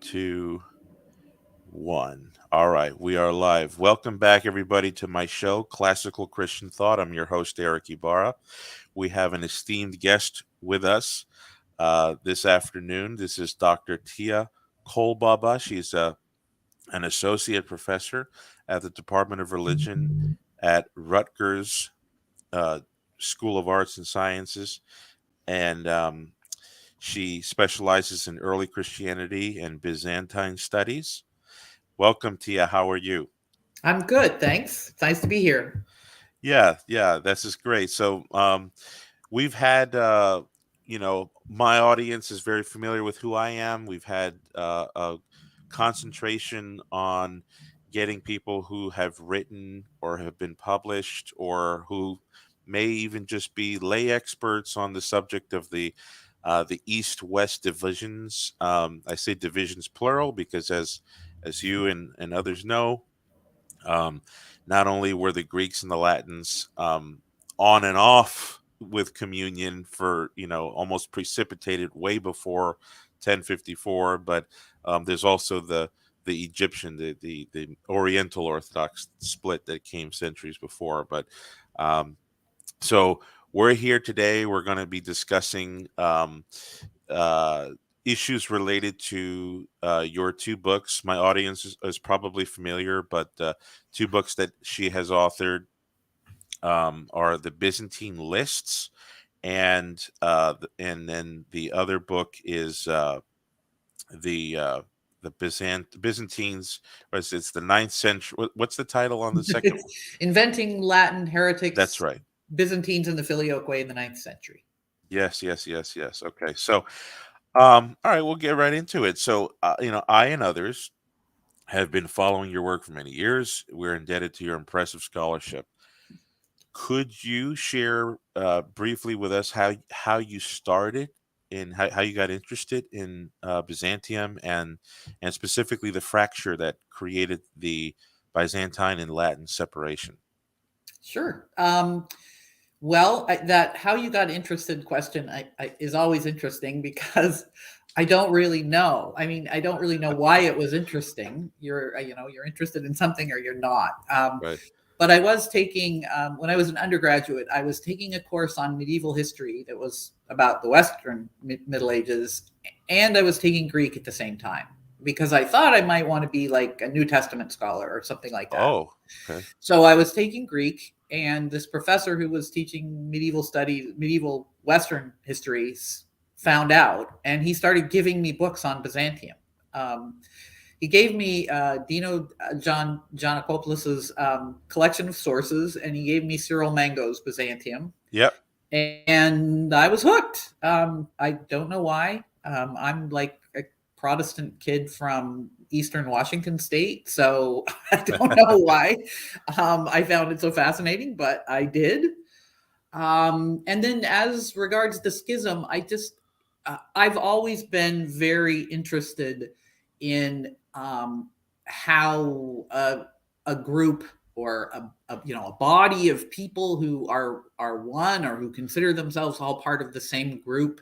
2, 1. All right, we are live. Welcome back, everybody, to my show, Classical Christian Thought. I'm your host, Eric Ibarra. We have an esteemed guest with us this afternoon. This is Dr. Tia Kolbaba. She's an associate professor at the Department of Religion at Rutgers School of Arts and Sciences. And she specializes in early Christianity and Byzantine studies. Welcome, Tia. How are you? I'm good, thanks. It's nice to be here. Yeah, this is great. So, we've had, my audience is very familiar with who I am. We've had a concentration on getting people who have written or have been published or who may even just be lay experts on the subject of the East-West divisions. I say divisions plural because, as you and others know, um, not only were the Greeks and the Latins on and off with communion for almost precipitated way before 1054, but there's also the Egyptian, the Oriental Orthodox split that came centuries before. But um, so we're here today. We're going to be discussing uh, issues related to your two books. My audience is probably familiar, but two books that she has authored are the Byzantine Lists, and then the other book is the Byzantines. It's the ninth century. What's the title on the second one? Inventing Latin That's heretics, right. Byzantines in the Filioque in the ninth century. Yes. Okay, so all right, we'll get right into it. So, I and others have been following your work for many years. We're indebted to your impressive scholarship. Could you share briefly with us how you started and how you got interested in Byzantium and specifically the fracture that created the Byzantine and Latin separation? Sure. That how you got interested question is always interesting because I don't really know. I mean, I don't really know why it was interesting. You're interested in something or you're not. Right. But I was taking when I was an undergraduate, I was taking a course on medieval history that was about the Western Middle Ages, and I was taking Greek at the same time because I thought I might want to be like a New Testament scholar or something like that. Oh, okay. So I was taking Greek, and this professor who was teaching medieval studies, medieval Western histories, found out, and he started giving me books on Byzantium. Um, he gave me Dino John Giannakopoulos' collection of sources, and he gave me Cyril Mango's Byzantium, Yep. and I was hooked. I don't know why. I'm like a Protestant kid from Eastern Washington State, so I don't know why. I found it so fascinating, but I did. And then, as regards the schism, I've always been very interested in how a group or a body of people who are one or who consider themselves all part of the same group,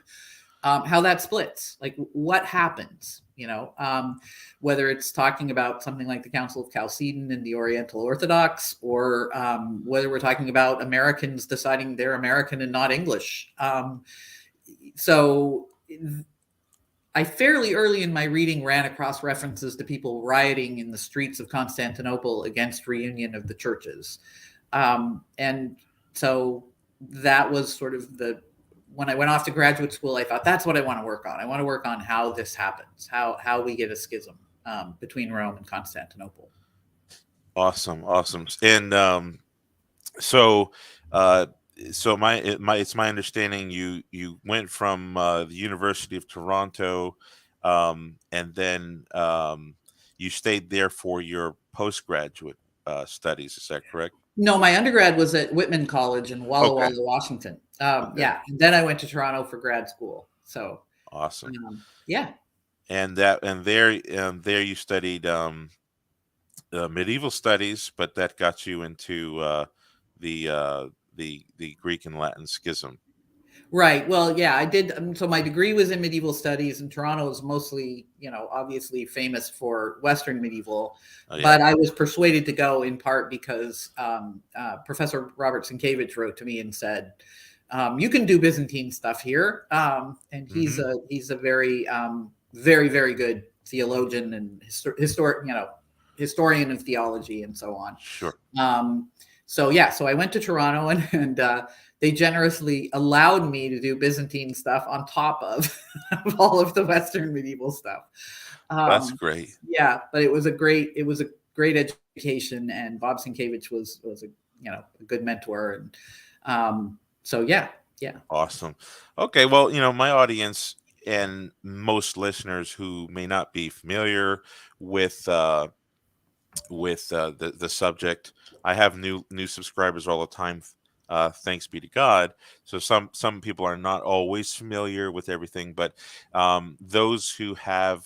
how that splits, like what happens, whether it's talking about something like the Council of Chalcedon and the Oriental Orthodox, or whether we're talking about Americans deciding they're American and not English. So I fairly early in my reading ran across references to people rioting in the streets of Constantinople against reunion of the churches. And so that was sort of when I went off to graduate school, I thought that's what I want to work on. I want to work on how this happens, how we get a schism between Rome and Constantinople. Awesome. And so uh it's my understanding you went from the University of Toronto, and then you stayed there for your postgraduate studies. Is that correct? No, my undergrad was at Whitman College in Walla Okay. Walla, Washington. Okay. Yeah, and then I went to Toronto for grad school. So Awesome. yeah. And there you studied medieval studies, but that got you into the uh, the Greek and Latin schism. Right. Well, yeah, I did. So my degree was in medieval studies, and Toronto is mostly, obviously famous for Western medieval. Oh yeah. But I was persuaded to go in part because Professor Robert Sienkiewicz wrote to me and said, "You can do Byzantine stuff here," and Hmm. he's a very very very good theologian and historian of theology and so on. Sure. So yeah, so I went to Toronto and they generously allowed me to do Byzantine stuff on top of all of the Western medieval stuff. That's Um, great. yeah, but it was a great education, and Bob Sienkiewicz was a good mentor, and so yeah, yeah. Awesome. Okay, well, my audience and most listeners who may not be familiar with the subject. I have new subscribers all the time. Thanks be to God. So some people are not always familiar with everything, but those who have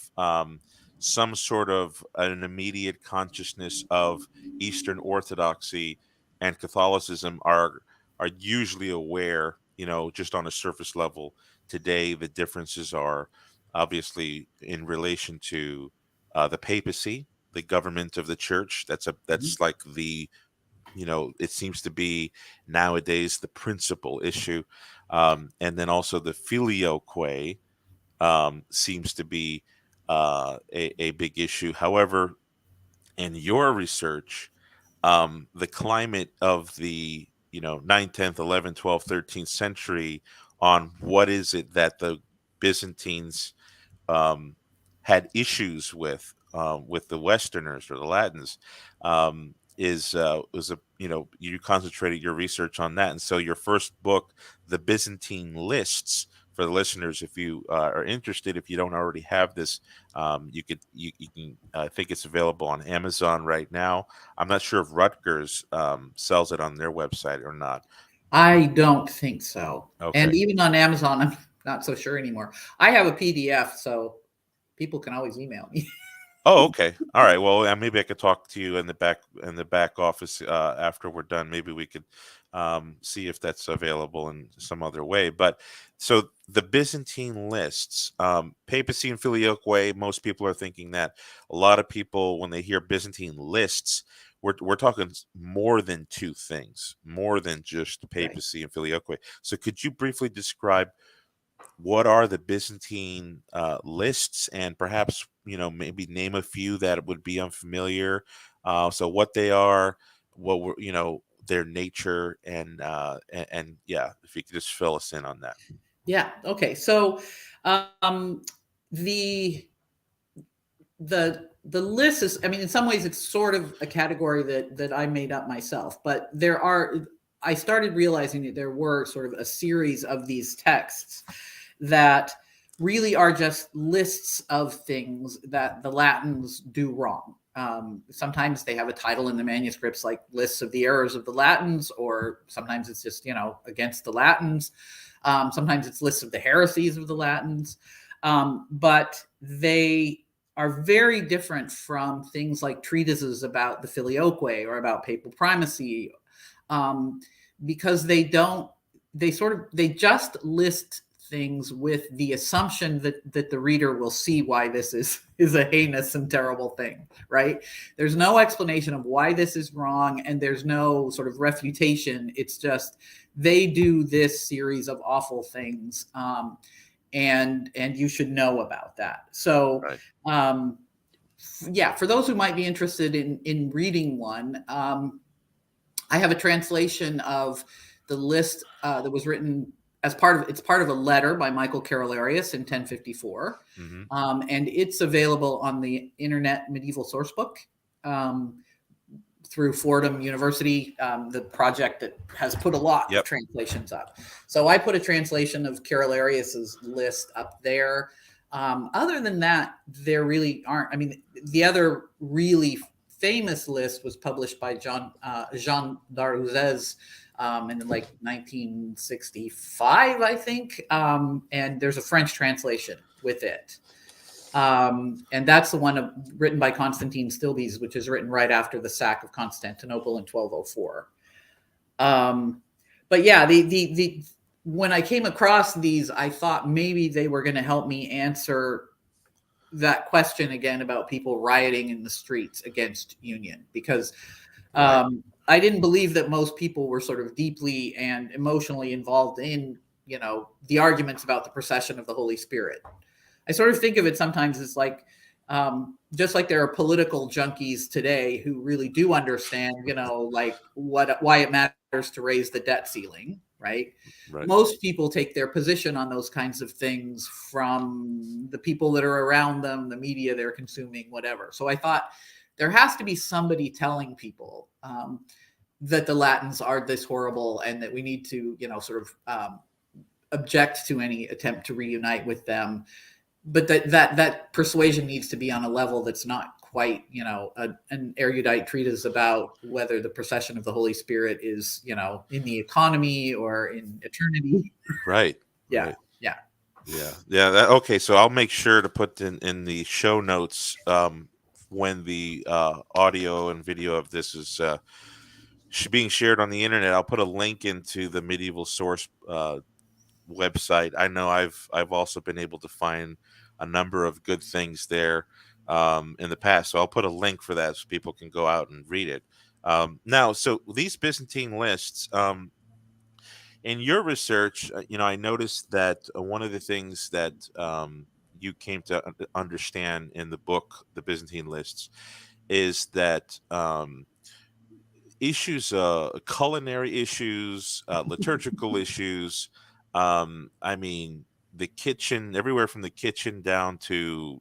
some sort of an immediate consciousness of Eastern Orthodoxy and Catholicism are usually aware, just on a surface level. Today, the differences are obviously in relation to the papacy, the government of the church. That's like it seems to be nowadays the principal issue. And then also the filioque seems to be a big issue. However, in your research, the climate of the 9th, 10th, 11th, 12th, 13th century, on what is it that the Byzantines um, had issues with the Westerners or the Latins, is was a you concentrated your research on that, and so your first book, the Byzantine Lists, for the listeners, if you are interested, if you don't already have this, you can I think it's available on Amazon right now. I'm not sure if Rutgers sells it on their website or not. I don't think so. And Okay. even on Amazon, I'm not so sure anymore. I have a PDF, so people can always email me. Oh, okay. All right. Well, maybe I could talk to you in the back office after we're done. Maybe we could see if that's available in some other way. But so the Byzantine lists, papacy and filioque. Most people are thinking that. A lot of people, when they hear Byzantine lists, we're talking more than two things, more than just Right. papacy and filioque. So could you briefly describe what are the Byzantine lists, and perhaps maybe name a few that would be unfamiliar. So what they are, what were their nature, and yeah, if you could just fill us in on that. Yeah. Okay. So um, the the list is, I mean, in some ways it's sort of a category that I made up myself, but I started realizing that there were sort of a series of these texts that really are just lists of things that the Latins do wrong. Sometimes they have a title in the manuscripts like lists of the errors of the Latins, or sometimes it's just, against the Latins. Sometimes it's lists of the heresies of the Latins. But they are very different from things like treatises about the filioque or about papal primacy, um, because they don't, they just list things with the assumption that the reader will see why this is a heinous and terrible thing, right? There's no explanation of why this is wrong, and there's no sort of refutation. It's just they do this series of awful things, and you should know about that. So Right. um, yeah, for those who might be interested in reading one, I have a translation of the list that was written as part of a letter by Michael Carolarius in 1054, Hmm. and it's available on the Internet Medieval Sourcebook um, through Fordham University, the project that has put a lot of Yep. translations up. So I put a translation of Carolarius's list up there. Other than that, there really aren't. I mean, the other really famous list was published by Jean Darouzes in like 1965, I think. And there's a French translation with it. And that's the one written by Constantine Stilbes, which is written right after the sack of Constantinople in 1204. But yeah, when I came across these, I thought maybe they were going to help me answer that question again about people rioting in the streets against union, because Right. I didn't believe that most people were sort of deeply and emotionally involved in, the arguments about the procession of the Holy Spirit. I sort of think of it sometimes as like, just like there are political junkies today who really do understand, like why it matters to raise the debt ceiling, right? Right. Most people take their position on those kinds of things from the people that are around them, the media they're consuming, whatever. So I thought there has to be somebody telling people that the Latins are this horrible and that we need to, sort of object to any attempt to reunite with them, but that persuasion needs to be on a level that's not quite, an erudite treatise about whether the procession of the Holy Spirit is, in the economy or in eternity. Right. Yeah, Right. yeah. Yeah. Okay. So I'll make sure to put in the show notes when the audio and video of this is being shared on the internet. I'll put a link into the Medieval Source website. I know I've also been able to find a number of good things there in the past. So I'll put a link for that so people can go out and read it. Now, so these Byzantine lists, in your research, I noticed that one of the things that you came to understand in the book, The Byzantine Lists, is that issues, culinary issues, liturgical issues. I mean, the kitchen, everywhere from the kitchen down to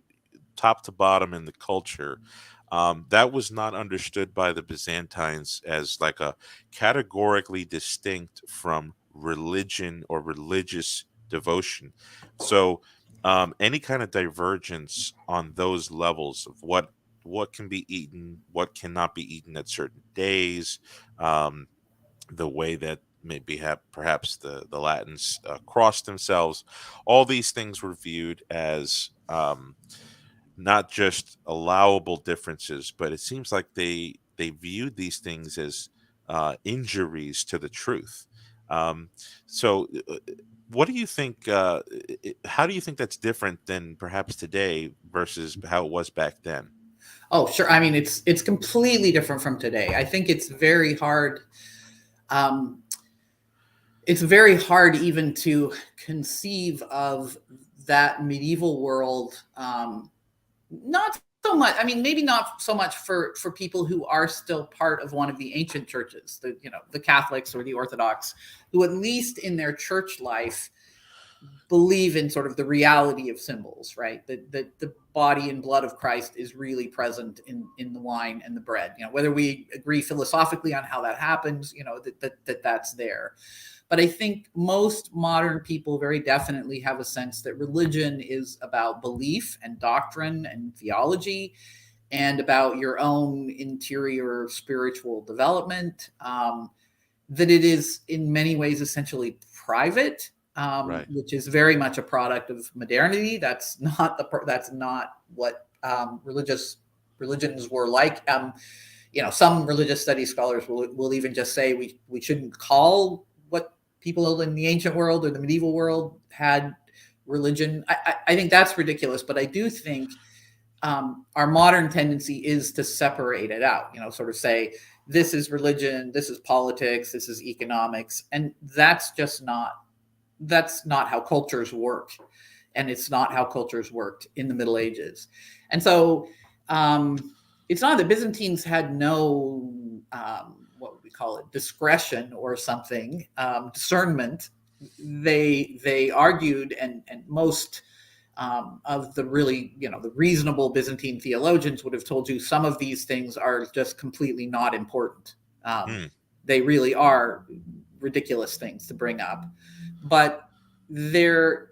top to bottom in the culture. That was not understood by the Byzantines as like a categorically distinct from religion or religious devotion. So, any kind of divergence on those levels of what can be eaten, what cannot be eaten at certain days, um, the way that maybe have perhaps the Latins crossed themselves, all these things were viewed as not just allowable differences, but it seems like they viewed these things as injuries to the truth. Um, so, what do you think? How do you think that's different than perhaps today versus how it was back then? Oh, sure. I mean, it's completely different from today. I think it's very hard. Um, it's very hard even to conceive of that medieval world. Not so much. I mean, maybe not so much for people who are still part of one of the ancient churches, the Catholics or the Orthodox, who at least in their church life believe in sort of the reality of symbols, right? That the body and blood of Christ is really present in the wine and the bread. Whether we agree philosophically on how that happens, that's there. But I think most modern people very definitely have a sense that religion is about belief and doctrine and theology, and about your own interior spiritual development. That it is in many ways essentially private, Right. which is very much a product of modernity. That's not what religions were like. Some religious studies scholars will even just say we shouldn't call what people in the ancient world or the medieval world had religion. I think that's ridiculous, but I do think our modern tendency is to separate it out, sort of say this is religion, this is politics, this is economics, and that's not how cultures work, and it's not how cultures worked in the Middle Ages. And so it's not that Byzantines had no what would we call it, discretion or something, discernment. They argued, and most of the really, the reasonable Byzantine theologians would have told you some of these things are just completely not important. Hmm. They really are ridiculous things to bring up, but where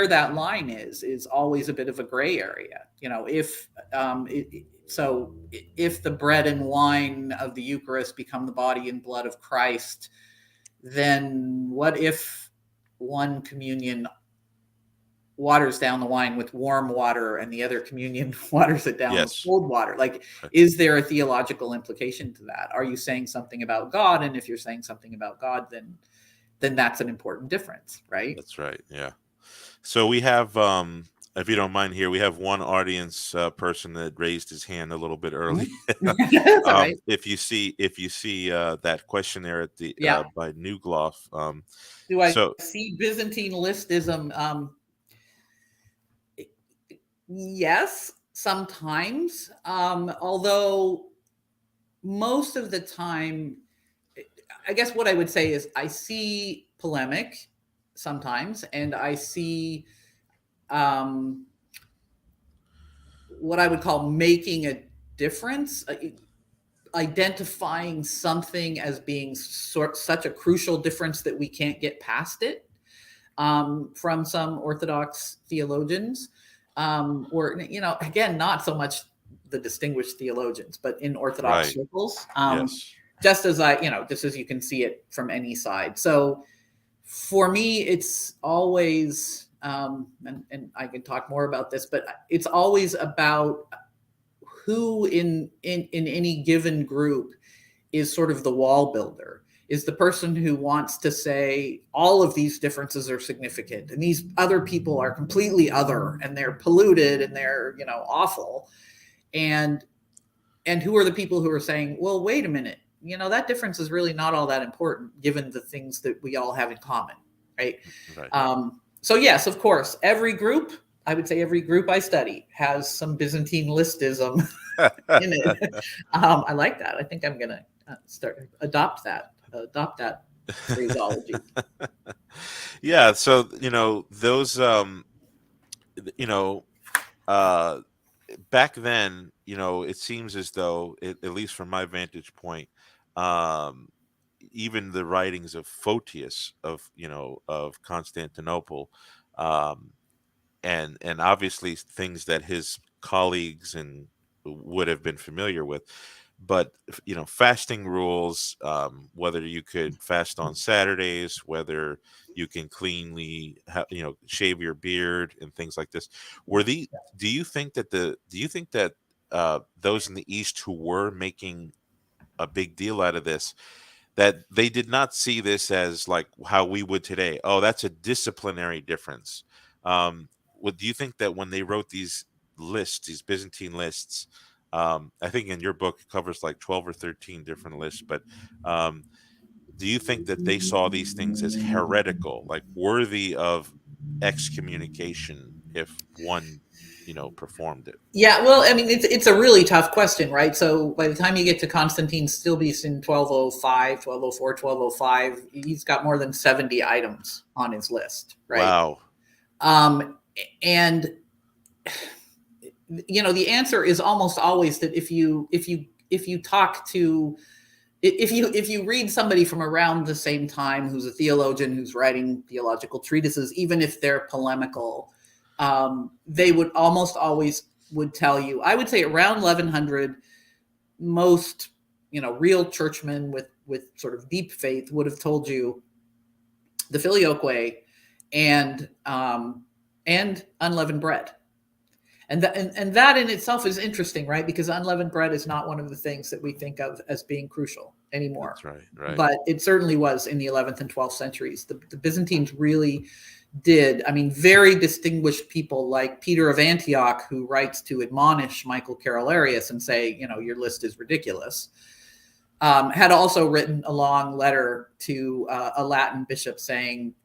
that line is always a bit of a gray area. If the bread and wine of the Eucharist become the body and blood of Christ, then what if one communion waters down the wine with warm water and the other communion waters it down with Yes. cold water? Like, Right. is there a theological implication to that? Are you saying something about God? And if you're saying something about God, then then that's an important difference, right? That's right. Yeah. So we have, if you don't mind here, we have one audience person that raised his hand a little bit early. That's all right. If you see that question there at the Yeah. by Newgloff, Do I so see Byzantine Listism? Yes, sometimes. Although most of the time, I guess what I would say is I see polemic sometimes, and I see um, what I would call making a difference, identifying something as being such a crucial difference that we can't get past it, from some Orthodox theologians, or again, not so much the distinguished theologians, but in Orthodox right. circles, Yes. just as just as you can see it from any side. So for me, it's always, and I can talk more about this, but it's always about who in any given group is sort of the wall builder, is the person who wants to say all of these differences are significant and these other people are completely other and they're polluted and they're awful, and who are the people who are saying, well, wait a minute, that difference is really not all that important given the things that we all have in common, right? Right. So yes, of course, every group, I would say every group I study has some Byzantine Listism in it. I like that. I think I'm gonna adopt that phraseology. Yeah. So those you know uh back then, it seems as though, at least from my vantage point, um, even the writings of Photius of Constantinople, um, and obviously things that his colleagues and would have been familiar with, but fasting rules, whether you could fast on Saturdays, whether you can cleanly shave your beard and things like this. Were the do you think that those in the East who were making a big deal out of this, that they did not see this as like how we would today? Oh, that's a disciplinary difference. Do you think that when they wrote these lists, these Byzantine lists, I think in your book it covers like 12 or 13 different lists, but um, do you think that they saw these things as heretical, like worthy of excommunication if one, performed it? Yeah, well, I mean, it's a really tough question, right? So by the time you get to Constantine Stilbes in 1205, 1204, 1205, he's got more than 70 items on his list, right? Wow. Um, and the answer is almost always that if you talk to, if you read somebody from around the same time who's a theologian who's writing theological treatises, even if they're polemical, they would almost always would tell you, I would say around 1100, most real churchmen with sort of deep faith would have told you the filioque and unleavened bread. And that in itself is interesting, right? Because unleavened bread is not one of the things that we think of as being crucial anymore. That's right. Right. But it certainly was in the 11th and 12th centuries. The Byzantines really did. I mean, very distinguished people like Peter of Antioch, who writes to admonish Michael Carolarius and say, your list is ridiculous, had also written a long letter to a Latin bishop saying,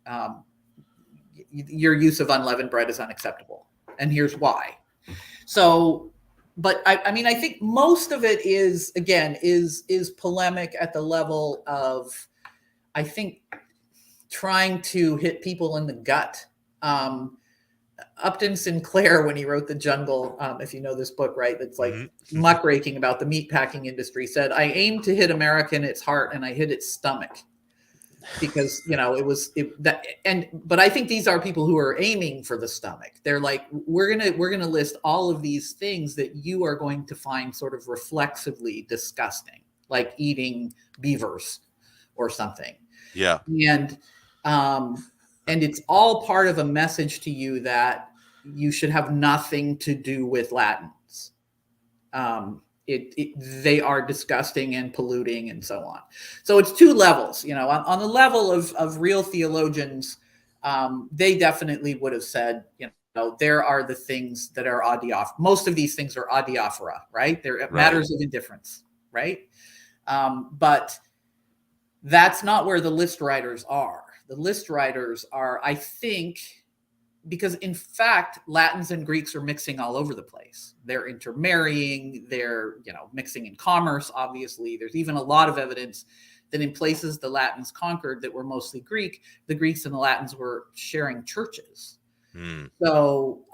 your use of unleavened bread is unacceptable. And here's why. So, but I mean, I think most of it is, again, is polemic at the level of, I think, trying to hit people in the gut. Upton Sinclair, when he wrote The Jungle, if you know this book, right, that's like muckraking about the meatpacking industry, said, I aim to hit America in its heart and I hit its stomach. Because but I think these are people who are aiming for the stomach. They're like, we're gonna list all of these things that you are going to find sort of reflexively disgusting, like eating beavers or something. Yeah. And it's all part of a message to you that you should have nothing to do with Latins. they are disgusting and polluting and so on. So it's two levels. On the level of real theologians, they definitely would have said, there are the things that are most of these things are adiaphora, right? They're Right. matters of indifference, right? But that's not where the list writers are. The list writers are, I think, because in fact, Latins and Greeks are mixing all over the place. They're intermarrying, they're, mixing in commerce, obviously. There's even a lot of evidence that in places the Latins conquered that were mostly Greek, the Greeks and the Latins were sharing churches. So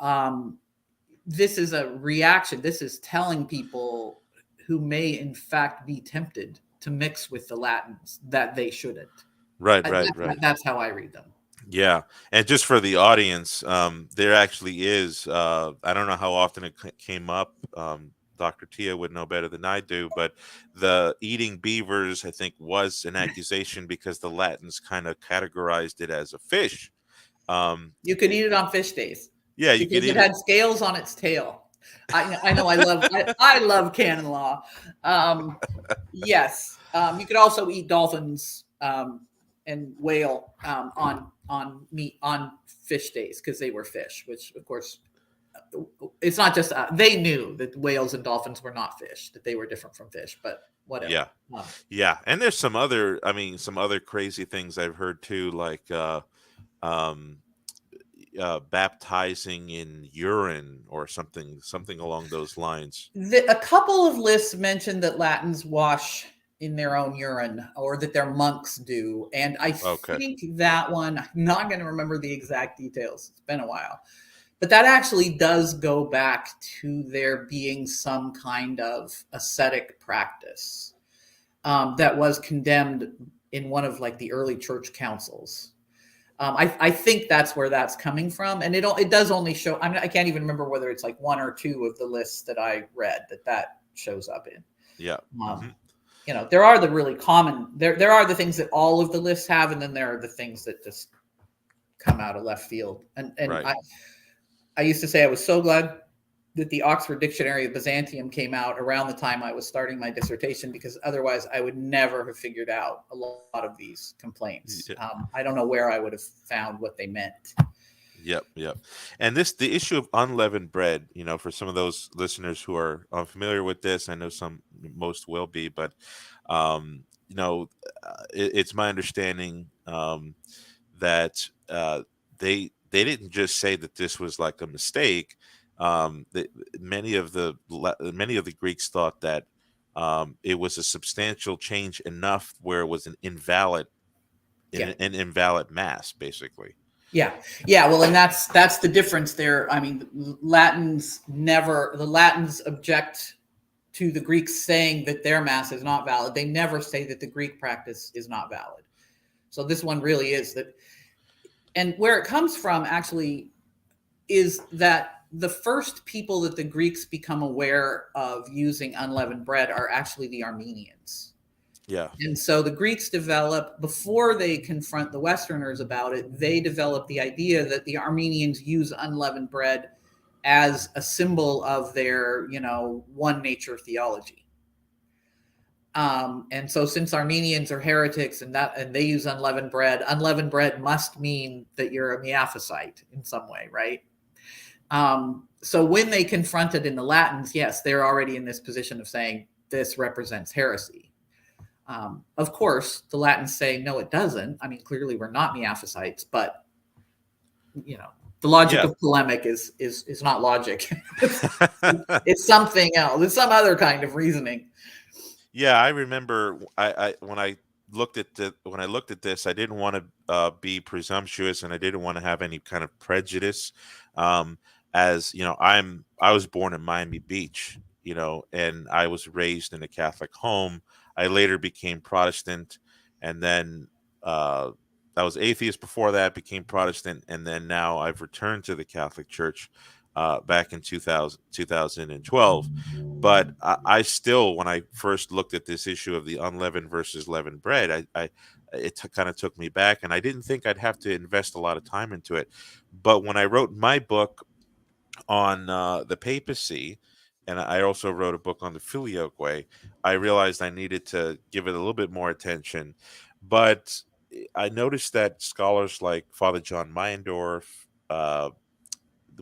this is a reaction. This is telling people who may in fact be tempted to mix with the Latins that they shouldn't. Right. That's how I read them. Yeah, and just for the audience, there actually is. I don't know how often it came up. Dr. Tia would know better than I do, but the eating beavers, I think, was an accusation because the Latins kind of categorized it as a fish. You could eat it on fish days. Yeah, you could because eat it it. had scales on its tail. I know. I love canon law. Yes, you could also eat dolphins and whale on meat on fish days because they were fish. Which, of course, it's not just they knew that whales and dolphins were not fish; that they were different from fish. But whatever. Yeah, yeah, and there's some other. I mean, some other crazy things I've heard too, like um, baptizing in urine or something along those lines. A couple of lists mentioned that Latins wash in their own urine or that their monks do. And I Okay. think that one, I'm not going to remember the exact details. It's been a while. But that actually does go back to there being some kind of ascetic practice that was condemned in one of like the early church councils. I think that's where that's coming from, and it does only show. I can't even remember whether it's like one or two of the lists that I read that shows up in. Yeah. There are the really common. There are the things that all of the lists have, and then there are the things that just come out of left field. And Right. I used to say I was so glad that the Oxford Dictionary of Byzantium came out around the time I was starting my dissertation, because otherwise I would never have figured out a lot of these complaints. Yeah. I don't know where I would have found what they meant. Yep. And the issue of unleavened bread, for some of those listeners who are unfamiliar with this, I know most will be, but it's my understanding that they didn't just say that this was like a mistake. Many of the Greeks thought that it was a substantial change enough where it was an invalid mass, basically. Yeah. Well, and that's the difference there. I mean, the Latins object to the Greeks saying that their mass is not valid. They never say that the Greek practice is not valid. So this one really is that. And where it comes from actually is that the first people that the Greeks become aware of using unleavened bread are actually the Armenians. Yeah. And so the Greeks develop, before they confront the Westerners about it, they develop the idea that the Armenians use unleavened bread as a symbol of their, one nature theology. And so since Armenians are heretics and they use unleavened bread must mean that you're a Miaphysite in some way, right? So when they confronted in the Latins, yes, they're already in this position of saying this represents heresy. Of course, the Latins say, no, it doesn't. I mean, clearly we're not Miaphysites, but the logic of polemic is not logic. It's something else. It's some other kind of reasoning. Yeah, I remember when I looked at this, I didn't want to be presumptuous, and I didn't want to have any kind of prejudice. As I was born in Miami Beach, and I was raised in a Catholic home. I later became Protestant, and then I was atheist before that, became Protestant, and then now I've returned to the Catholic Church back in 2012. But I still, when I first looked at this issue of the unleavened versus leavened bread, it kind of took me back, and I didn't think I'd have to invest a lot of time into it. But when I wrote my book on the papacy, and I also wrote a book on the Filioque, I realized I needed to give it a little bit more attention. But I noticed that scholars like Father John Meyendorff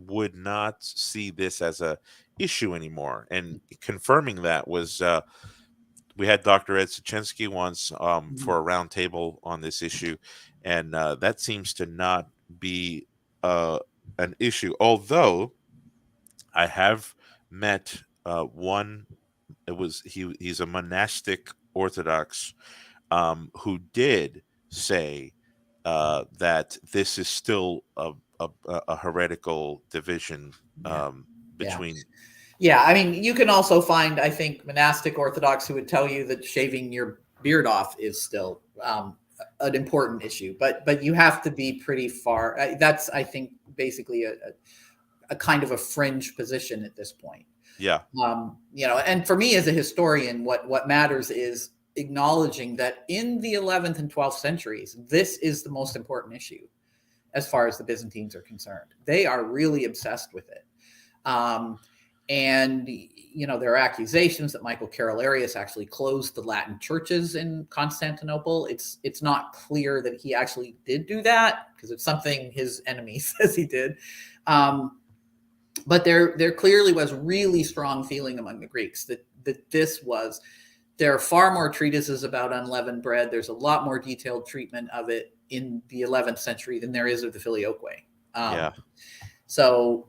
would not see this as a issue anymore. And confirming that was we had Dr. Ed Sichensky once Mhm. for a roundtable on this issue, and that seems to not be uh, an issue. Although I have met one. It was he's a monastic Orthodox who did say that this is still a heretical division Yeah. Yeah. between. Yeah, I mean, you can also find, I think, monastic Orthodox who would tell you that shaving your beard off is still an important issue, but you have to be pretty far. That's, I think, basically a kind of a fringe position at this point. Yeah, And for me as a historian, what matters is acknowledging that in the 11th and 12th centuries, this is the most important issue as far as the Byzantines are concerned. They are really obsessed with it. Um, and there are accusations that Michael Carolarius actually closed the Latin churches in Constantinople. It's not clear that he actually did do that, because it's something his enemy says he did. But there clearly was really strong feeling among the Greeks that this was. There are far more treatises about unleavened bread. There's a lot more detailed treatment of it in the 11th century than there is of the Filioque. yeah. So,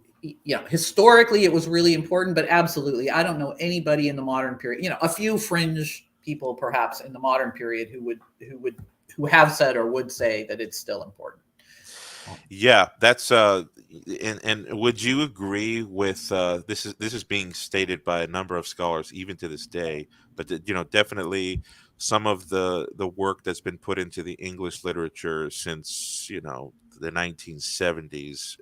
historically it was really important, but absolutely, I don't know anybody in the modern period, a few fringe people perhaps in the modern period who have said or would say that it's still important. Yeah, that's and would you agree with this is being stated by a number of scholars even to this day, but definitely some of the work that's been put into the English literature since the 1970s,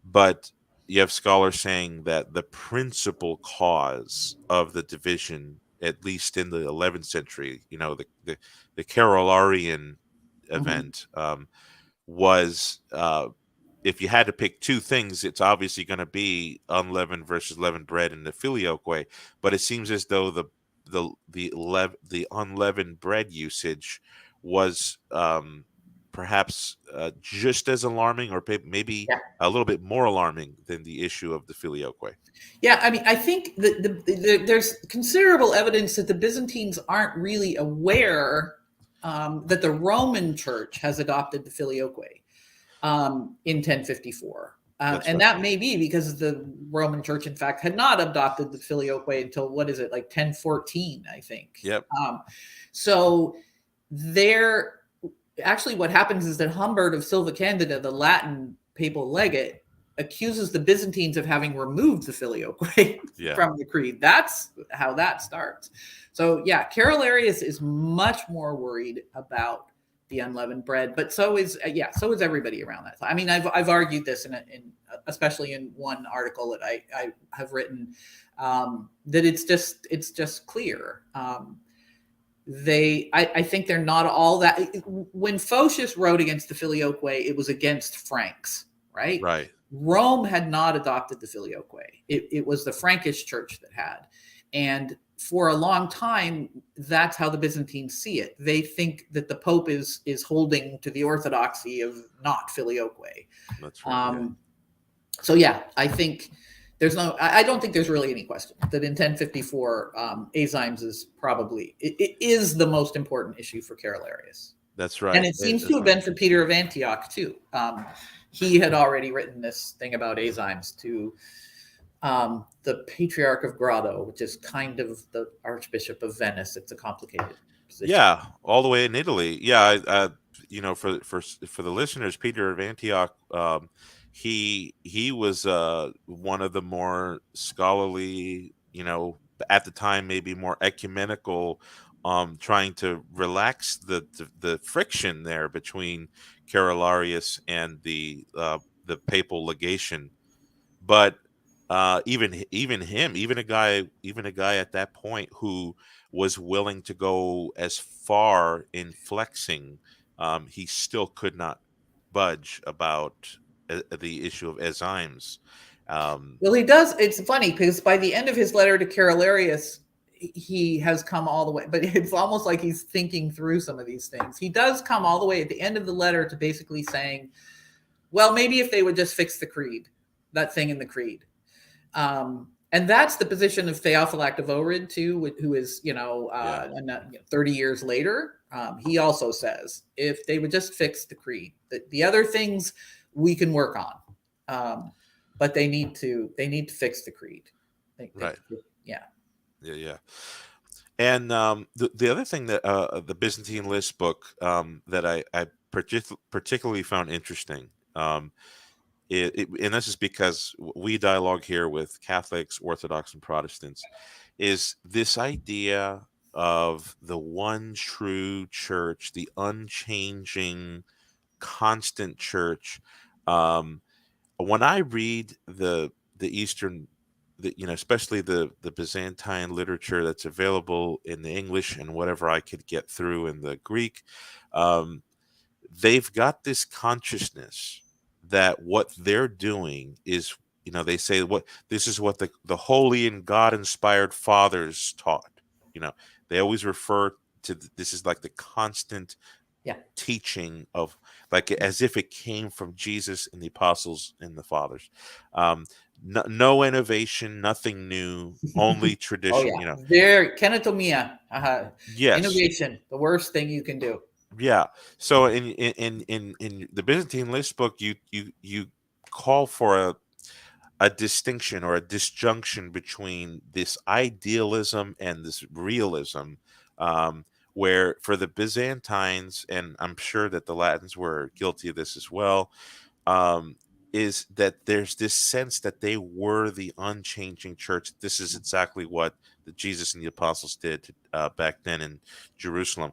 but you have scholars saying that the principal cause of the division, at least in the 11th century, the Carolarian Mhm. event, was if you had to pick two things, it's obviously going to be unleavened versus leavened bread in the filioque. But it seems as though the unleavened bread usage was perhaps just as alarming, or maybe Yeah. a little bit more alarming than the issue of the filioque. Yeah, I mean, I think that there's considerable evidence that the Byzantines aren't really aware that the Roman Church has adopted the Filioque in 1054. That's And right. that may be because the Roman Church, in fact, had not adopted the Filioque until, what is it, like 1014, I think. Yep. So there, actually, what happens is that Humbert of Silva Candida, the Latin papal legate, accuses the Byzantines of having removed the Filioque Yeah. from the creed. That's how that starts. So yeah, Carolarius is much more worried about the unleavened bread, but so is everybody around that. I mean, I've argued this in especially in one article that I have written, that it's just clear. I think they're not all that. When Photius wrote against the Filioque, it was against Franks, right? Right. Rome had not adopted the Filioque. It was the Frankish church that had. And for a long time, that's how the Byzantines see it. They think that the Pope is holding to the orthodoxy of not Filioque. That's right. Yeah. Um, so yeah, I don't think there's really any question that in 1054, Azymes is probably, it is the most important issue for Carolarius. That's And right. it seems to That's have right. been for Peter of Antioch too. He had already written this thing about Azymes to the Patriarch of Grado, which is kind of the Archbishop of Venice. It's a complicated position. Yeah, all the way in Italy. Yeah, for the listeners, Peter of Antioch, he was one of the more scholarly, at the time maybe more ecumenical, trying to relax the friction there between Carolarius and the papal legation. But even a guy at that point who was willing to go as far in flexing, he still could not budge about the issue of enzymes. Well, he does. It's funny because by the end of his letter to Carolarius, he has come all the way, but it's almost like he's thinking through some of these things. He does come all the way at the end of the letter to basically saying, well, maybe if they would just fix the creed, that thing in the creed. And that's the position of Theophylact of Ohrid too, who is, 30 years later. He also says, if they would just fix the creed, the other things we can work on. But they need to fix the creed. Right. Yeah. Yeah. And the other thing that the Byzantine List book that I particularly found interesting, and this is because we dialogue here with Catholics, Orthodox, and Protestants, is this idea of the one true church, the unchanging, constant church. When I read the Eastern, especially the Byzantine literature that's available in the English and whatever I could get through in the Greek, um, they've got this consciousness that what they're doing is, they say what this is what the holy and God inspired fathers taught. They always refer to this is like the constant Yeah. teaching of, like, as if it came from Jesus and the apostles and the fathers. No innovation, nothing new, only Oh tradition. yeah. There, kenotomia, Yes. innovation, the worst thing you can do. Yeah. So in the Byzantine List book, you call for a distinction or a disjunction between this idealism and this realism, um, where for the Byzantines, and I'm sure that the Latins were guilty of this as well, um, is that there's this sense that they were the unchanging church. This is exactly what the Jesus and the apostles did back then in Jerusalem.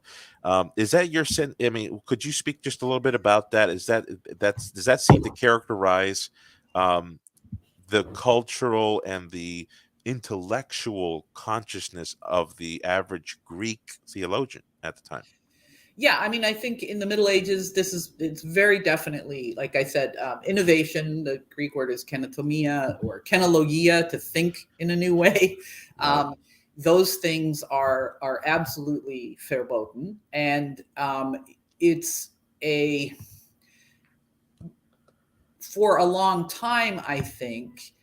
Is that your sense? I mean, could you speak just a little bit about that? Does that seem to characterize um, the cultural and the intellectual consciousness of the average Greek theologian at the time? Yeah, I mean, I think in the Middle Ages, it's very definitely, like I said, innovation. The Greek word is kenotomia or kenologia, to think in a new way. Right. Those things are absolutely verboten, and it's a for a long time, I think,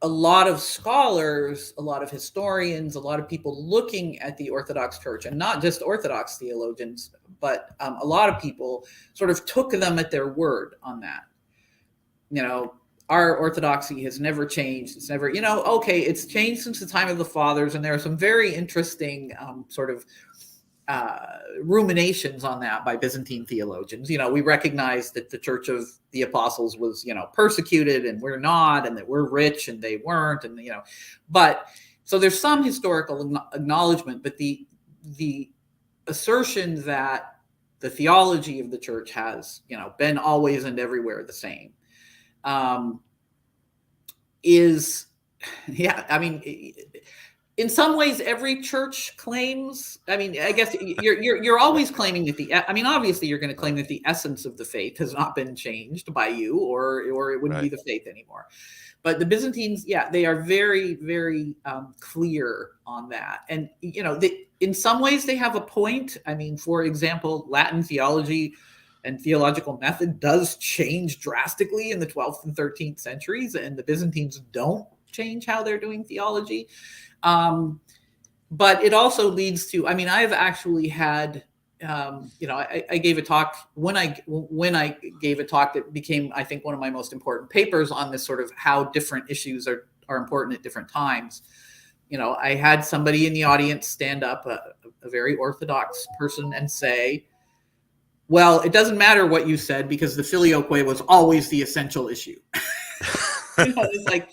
a lot of scholars, a lot of historians, a lot of people looking at the Orthodox Church, and not just Orthodox theologians, but a lot of people sort of took them at their word on that. Our orthodoxy has never changed. It's never, okay, it's changed since the time of the fathers, and there are some very interesting sort of ruminations on that by Byzantine theologians. We recognize that the Church of the Apostles was, persecuted, and we're not, and that we're rich and they weren't, and but so there's some historical acknowledgement, but the assertion that the theology of the Church has, been always and everywhere the same, is, yeah, I mean, in some ways, every church claims. I mean, I guess you're always claiming that obviously you're going to claim that the essence of the faith has not been changed by you, or it wouldn't be Right. the faith anymore. But the Byzantines, yeah, they are very, very clear on that, and in some ways they have a point. I mean, for example, Latin theology and theological method does change drastically in the 12th and 13th centuries, and the Byzantines don't change how they're doing theology. But it also leads to, I mean, I've actually had, I gave a talk when I gave a talk that became, I think, one of my most important papers on this sort of how different issues are important at different times. I had somebody in the audience stand up, a very Orthodox person, and say, well, it doesn't matter what you said because the filioque was always the essential issue. It's like,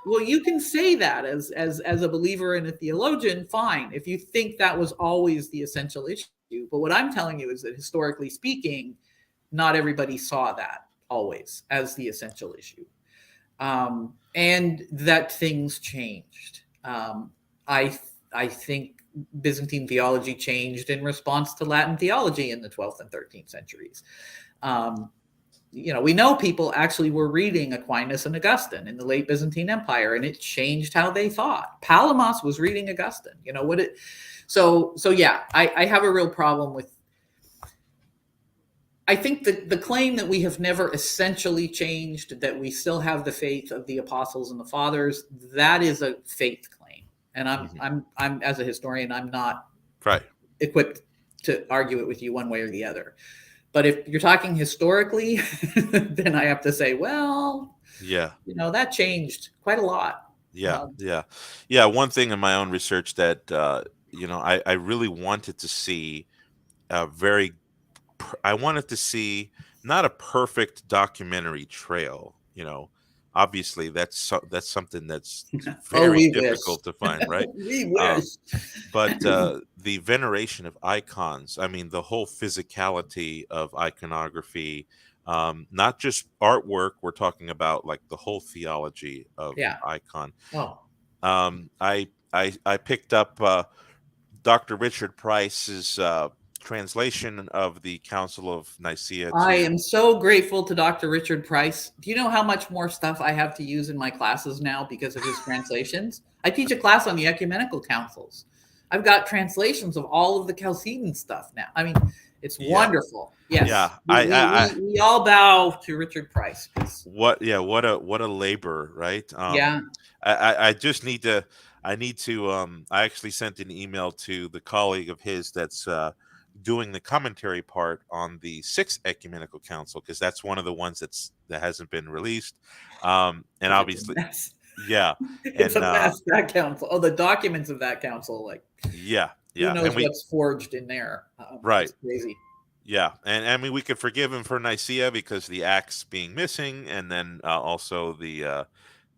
well, you can say that as a believer and a theologian, fine, if you think that was always the essential issue. But what I'm telling you is that historically speaking, not everybody saw that always as the essential issue, and that things changed. I think Byzantine theology changed in response to Latin theology in the 12th and 13th centuries. we know people actually were reading Aquinas and Augustine in the late Byzantine Empire, and it changed how they thought. Palamas was reading Augustine. So yeah, I have a real problem with. I think the claim that we have never essentially changed, that we still have the faith of the apostles and the fathers, that is a faith claim. And I'm as a historian, I'm not Right. equipped to argue it with you one way or the other. But if you're talking historically, then I have to say, well, Yeah. That changed quite a lot. Yeah. Yeah. One thing in my own research that I really wanted to see a very I wanted to see not a perfect documentary trail. Obviously that's something that's Oh, very we wish. difficult to find, right? We Um, wish. but the veneration of icons, I mean, the whole physicality of iconography, not just artwork, we're talking about like the whole theology of Yeah. icon. Oh, I picked up Dr. Richard Price's translation of the Council of Nicaea I to. am so grateful to Dr. Richard Price. Do you know how much more stuff I have to use in my classes now because of his translations? I teach a class on the ecumenical councils. I've got translations of all of the Chalcedon stuff now. I mean, it's Yeah, wonderful. Yes, yeah. we all bow to Richard Price. What a labor, right? Yeah, I just need to. I actually sent an email to the colleague of his that's doing the commentary part on the Sixth Ecumenical Council, because that's one of the ones that hasn't been released. And it's a obviously, mess. yeah, It's and a mess, that council. Oh, the documents of that council, like who yeah, knows and we what's forged in there. right. It's crazy. Yeah, and I mean we could forgive him for Nicaea because the acts being missing, and then also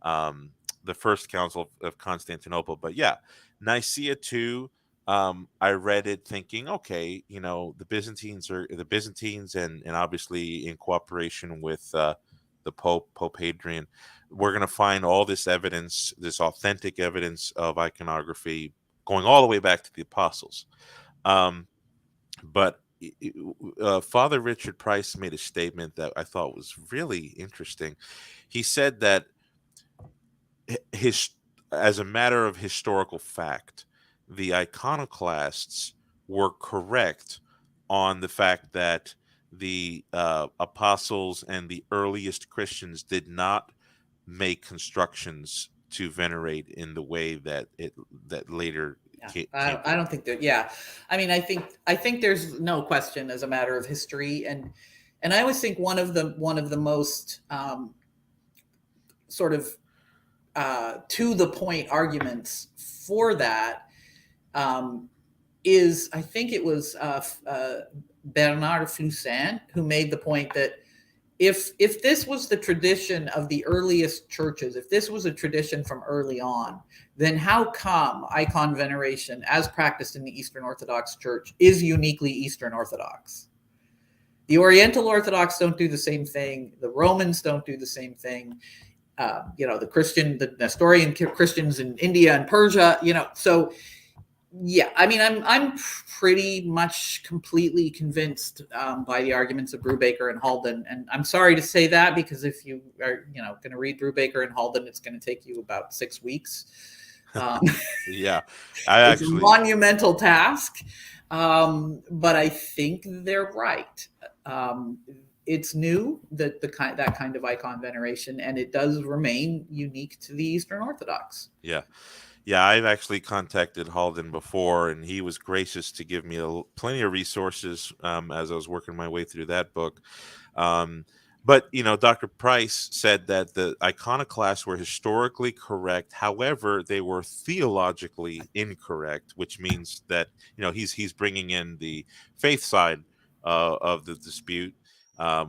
um, the first council of Constantinople. But yeah, Nicaea too. I read it thinking, okay, the Byzantines, and obviously in cooperation with the Pope Hadrian, we're going to find all this evidence, this authentic evidence of iconography going all the way back to the apostles. But Father Richard Price made a statement that I thought was really interesting. He said that his, as a matter of historical fact, the iconoclasts were correct on the fact that the apostles and the earliest Christians did not make constructions to venerate in the way that later Yeah, came to I be. don't think that. Yeah, I mean, I think there's no question as a matter of history, and I always think one of the most sort of to the point arguments for that um, is, I think it was Bernard Flussin who made the point that if this was the tradition of the earliest churches, if this was a tradition from early on, then how come icon veneration, as practiced in the Eastern Orthodox Church, is uniquely Eastern Orthodox? The Oriental Orthodox don't do the same thing. The Romans don't do the same thing. The Nestorian Christians in India and Persia. So yeah, I mean, I'm pretty much completely convinced by the arguments of Brubaker and Halden, and I'm sorry to say that because if you are, going to read Brubaker and Halden, it's going to take you about 6 weeks. Um, Yeah, I it's a actually. monumental task, but I think they're right. It's new that that kind of icon veneration, and it does remain unique to the Eastern Orthodox. Yeah. Yeah, I've actually contacted Halden before, and he was gracious to give me plenty of resources as I was working my way through that book. Um, but Dr. Price said that the iconoclasts were historically correct. However, they were theologically incorrect, which means that he's bringing in the faith side of the dispute,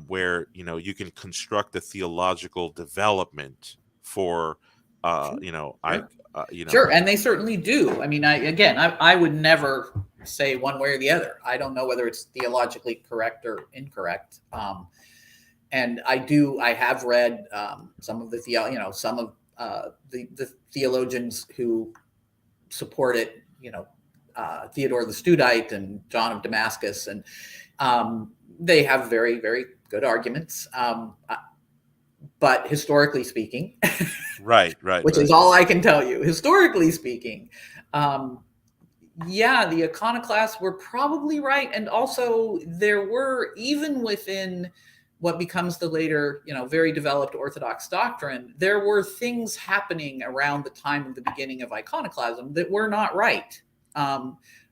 where you can construct a theological development for Sure. I Sure. you know Sure, and they certainly do. I mean, I would never say one way or the other. I don't know whether it's theologically correct or incorrect. And I have read some of some of the theologians who support it. Theodore the Studite and John of Damascus, They have very, very good arguments. But historically speaking, Right, right, which is right. all I can tell you, historically speaking, um, yeah, the iconoclasts were probably right. And also, there were, even within what becomes the later, very developed Orthodox doctrine, there were things happening around the time of the beginning of iconoclasm that were not right.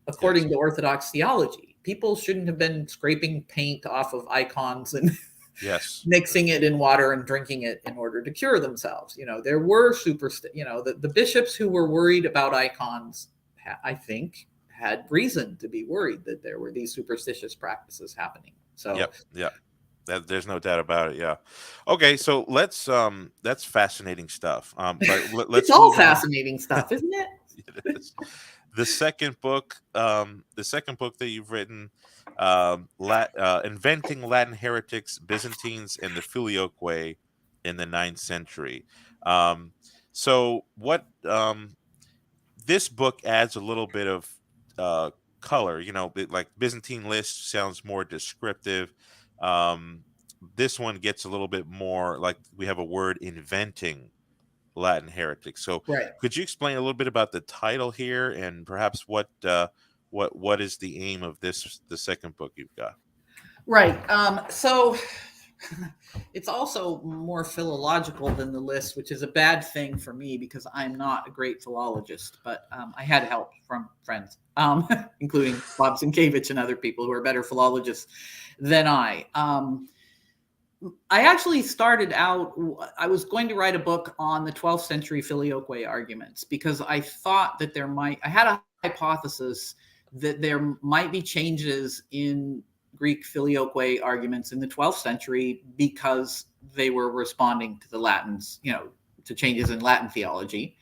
According Yes, to Orthodox theology, people shouldn't have been scraping paint off of icons and yes, mixing it in water and drinking it in order to cure themselves. There were the bishops who were worried about icons, I think, had reason to be worried that there were these superstitious practices happening. So, yep, yep. There's no doubt about it. Yeah. Okay, so that's fascinating stuff. But it's let's all move on. fascinating stuff, isn't it? It is. The second book that you've written, Inventing Latin Heretics, Byzantines, and the Filioque in the ninth century. Um, so what this book adds a little bit of uh, color. Like Byzantine List sounds more descriptive. Um, this one gets a little bit more like we have a word inventing Latin heretics. So, Right. could you explain a little bit about the title here, and perhaps what is the aim of the second book you've got? Right. So it's also more philological than the list, which is a bad thing for me because I'm not a great philologist, but I had help from friends, including Bob Sienkiewicz and other people who are better philologists than I. I actually started out, I was going to write a book on the 12th century filioque arguments because I thought that I had a hypothesis that there might be changes in Greek filioque arguments in the 12th century because they were responding to the Latins, to changes in Latin theology.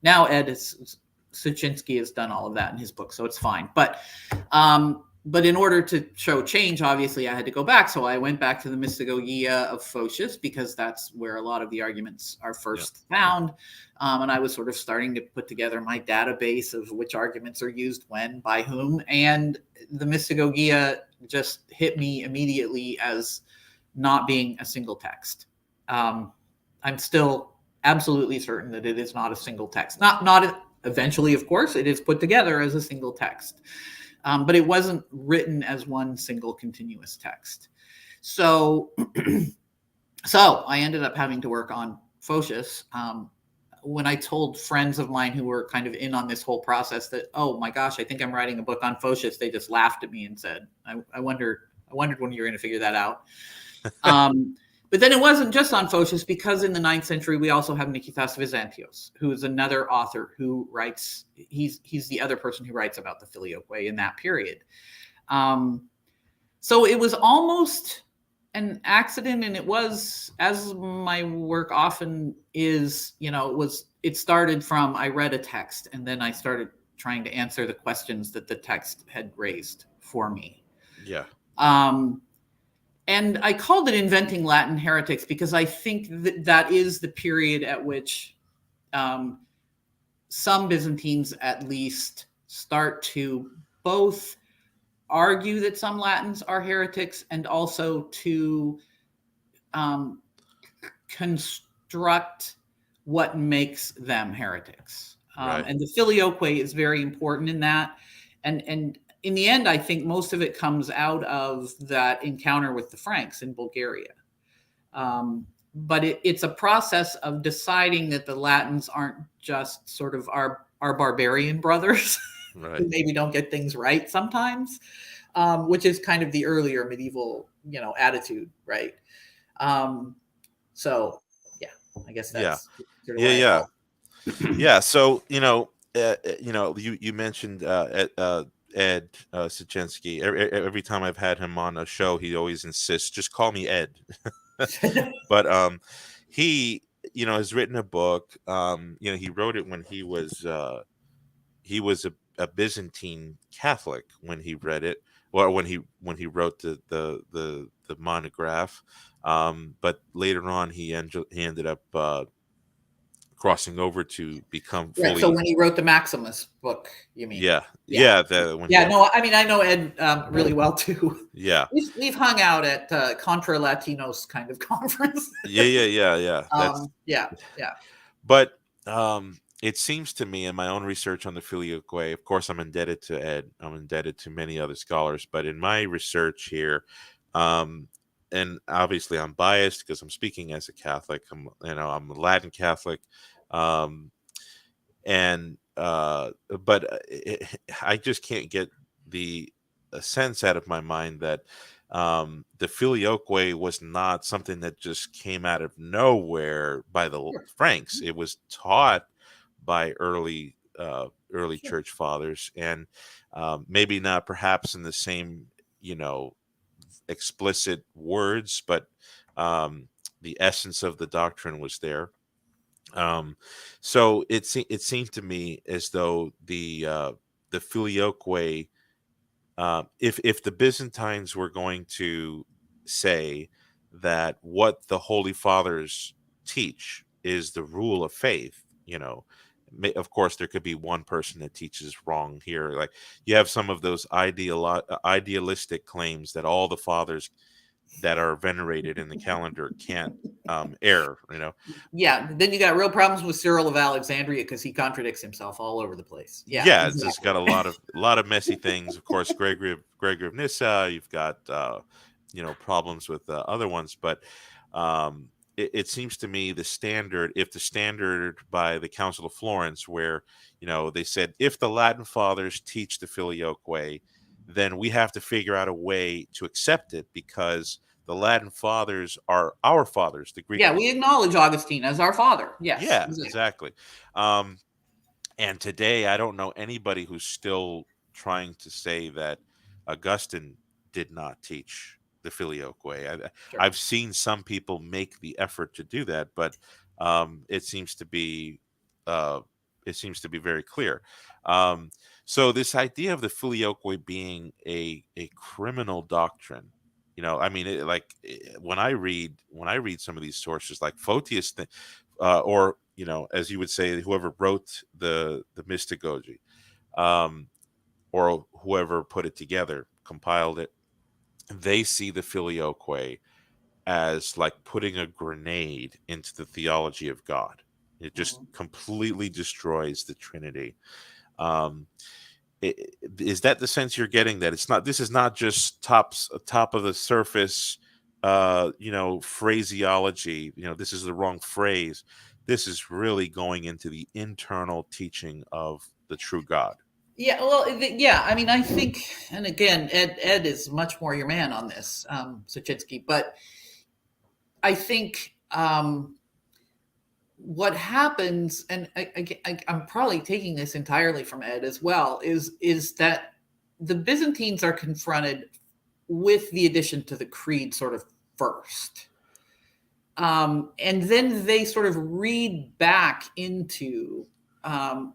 Now, Suchinsky has done all of that in his book, so it's fine. But in order to show change, obviously, I had to go back. So I went back to the Mystagogia of Photius because that's where a lot of the arguments are Yeah. first found. And I was sort of starting to put together my database of which arguments are used when, by whom. And the Mystagogia just hit me immediately as not being a single text. I'm still absolutely certain that it is not a single text. Not eventually, of course, it is put together as a single text. But it wasn't written as one single continuous text. So I ended up having to work on Photius. When I told friends of mine who were kind of in on this whole process that, oh my gosh, I think I'm writing a book on Photius, they just laughed at me and said, I wondered when you were going to figure that out. But then it wasn't just on Photius because in the 9th century, we also have Nikitas Vizantios, who is another author who writes, he's the other person who writes about the filioque in that period. So it was almost an accident, and it was, as my work often is, it started from, I read a text, and then I started trying to answer the questions that the text had raised for me. Yeah. And I called it Inventing Latin Heretics because I think that is the period at which some Byzantines, at least, start to both argue that some Latins are heretics and also to construct what makes them heretics. Right. And the filioque is very important in that. And in the end, I think most of it comes out of that encounter with the Franks in Bulgaria. But it's a process of deciding that the Latins aren't just sort of our barbarian brothers Right. who maybe don't get things right sometimes, which is kind of the earlier medieval, attitude, right? So, yeah, I guess Yeah. that's sort of Yeah. why I Yeah. call Yeah. So you mentioned Ed Sichensky. Every time I've had him on a show, he always insists, "Just call me Ed." it. But he has written a book. He wrote it when he was a Byzantine Catholic when he read it, or when he wrote the monograph. But later on, he ended up crossing over to become Right. So fully. when he wrote the Maximus book, you mean? Yeah, Yeah. yeah. That when Yeah. No, I mean, I know Ed really well too. yeah, We've hung out at Contra Latinos kind of conference. yeah. That's Yeah. Yeah. but it seems to me in my own research on the Filioque, of course, I'm indebted to Ed. I'm indebted to many other scholars, but in my research here, um, and obviously I'm biased because I'm speaking as a Catholic. I'm a Latin Catholic, um, and but I just can't get the a sense out of my mind that the Filioque was not something that just came out of nowhere by the Sure. Franks. It was taught by early Sure. church fathers, and maybe not perhaps in the same explicit words, but the essence of the doctrine was there. um, so it seemed to me as though the Filioque, if the Byzantines were going to say that what the Holy Fathers teach is the rule of faith, of course there could be one person that teaches wrong here. Like you have some of those idealistic claims that all the fathers that are venerated in the calendar can't err. Yeah. Then you got real problems with Cyril of Alexandria because he contradicts himself all over the place. Yeah. Yeah, it's just Exactly. got a lot of messy things. Of course, Gregory of Nyssa. You've got problems with other ones, but it seems to me the standard, if the standard by the Council of Florence, where they said if the Latin fathers teach the Filioque way, then we have to figure out a way to accept it because the Latin fathers are our fathers. The Greek, Yeah. We acknowledge Augustine as our father. Yes. yeah, Exactly. exactly. Um, And today, I don't know anybody who's still trying to say that Augustine did not teach the Filioque way. Sure. I've seen some people make the effort to do that, but it seems to be uh, very clear. Um, so this idea of the Filioque being a criminal doctrine, I mean, when I read some of these sources, like Photius, or as you would say, whoever wrote the Mystagogy, um, or whoever put it together, compiled it, they see the Filioque as like putting a grenade into the theology of God. It just Mhm. completely destroys the Trinity. Um, is that the sense you're getting, that it's not? This is not just top of the surface, phraseology. This is the wrong phrase. This is really going into the internal teaching of the true God. Yeah, well, yeah. I mean, I think, and again, Ed is much more your man on this, Suchinsky. But I think what happens, and I'm probably taking this entirely from Ed as well, is that the Byzantines are confronted with the addition to the creed sort of first. And then they sort of read back into um,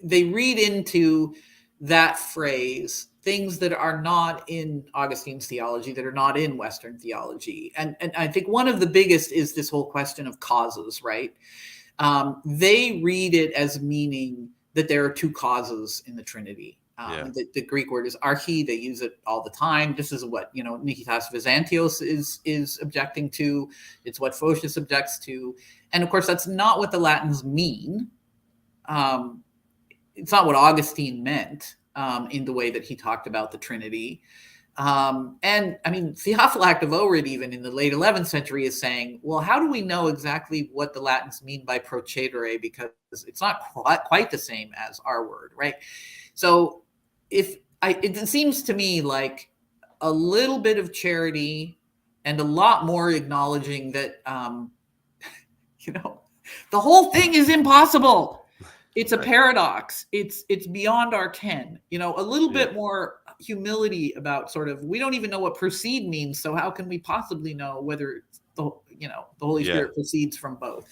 they read into that phrase things that are not in Augustine's theology, that are not in Western theology. And I think one of the biggest is this whole question of causes, right? They read it as meaning that there are two causes in the Trinity. Yeah, And the Greek word is arche. They use it all the time. This is what Nikitas Vizantios is objecting to. It's what Photius objects to, and of course that's not what the Latins mean. Um, it's not what Augustine meant in the way that he talked about the Trinity. And I mean, Theophylact of Ohrid, even in the late 11th century, is saying, well, how do we know exactly what the Latins mean by procedere? Because it's not quite the same as our word, right? So it seems to me like a little bit of charity and a lot more acknowledging that, the whole thing is impossible. It's a right. paradox. It's beyond our ken. A little Yeah, bit more humility about sort of, we don't even know what proceed means, so how can we possibly know whether the Holy yeah, Spirit proceeds from both?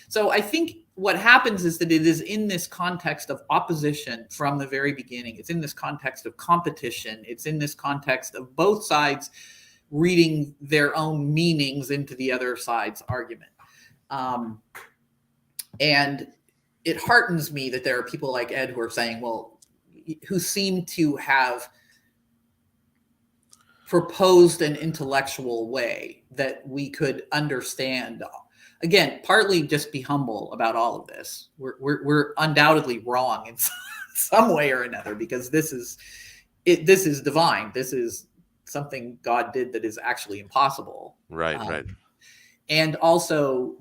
So I think what happens is that it is in this context of opposition from the very beginning. It's in this context of competition. It's in this context of both sides reading their own meanings into the other side's argument. And it heartens me that there are people like Ed who are saying, well, who seem to have proposed an intellectual way that we could understand. Again, partly just be humble about all of this. We're undoubtedly wrong in some way or another, because this is divine. This is something God did that is actually impossible. Right, right. And also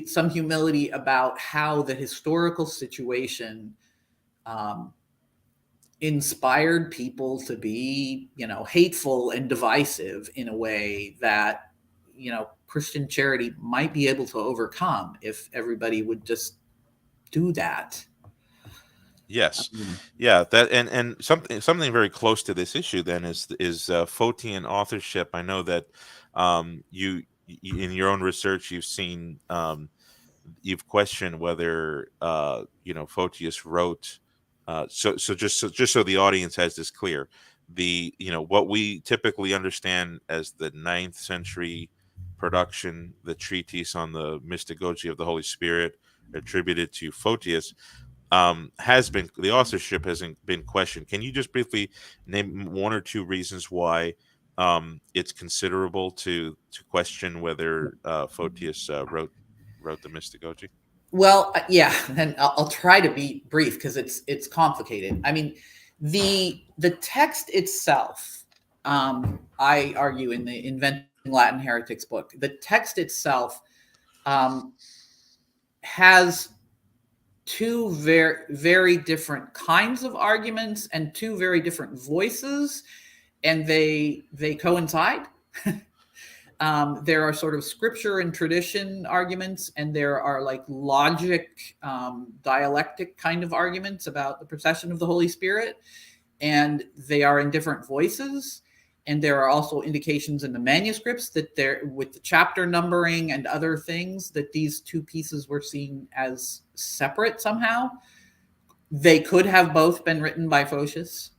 some humility about how the historical situation inspired people to be, hateful and divisive in a way that, Christian charity might be able to overcome if everybody would just do that. Yes, yeah. That and something very close to this issue then is Photian authorship. I know that in your own research you've seen you've questioned whether Photius wrote. Just so the audience has this clear, what we typically understand as the 9th century production, the treatise on the mystagogy of the Holy Spirit, attributed to Photius, has been the authorship hasn't been questioned. Can you just briefly name one or two reasons why it's considerable to question whether Photius wrote the mystagogy? Well, yeah, and I'll try to be brief because it's complicated. I mean, the text itself, I argue in the Inventing Latin Heretics book, the text itself has two very very different kinds of arguments and two very different voices, and they coincide. There are sort of scripture and tradition arguments, and there are like logic, dialectic kind of arguments about the procession of the Holy Spirit, and they are in different voices. And there are also indications in the manuscripts that there, with the chapter numbering and other things, that these two pieces were seen as separate somehow. They could have both been written by Photius.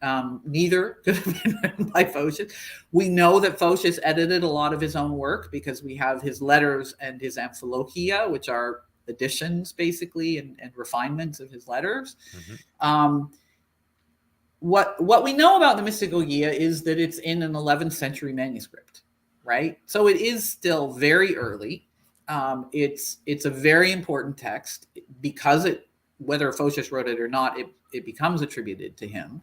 Neither could have been written by Photius. We know that Photius edited a lot of his own work because we have his letters and his Amphalochia, which are additions basically and refinements of his letters. Mm-hmm. What we know about the Mystagogia is that it's in an 11th century manuscript, right? So it is still very early. It's a very important text because whether Photius wrote it or not, it becomes attributed to him.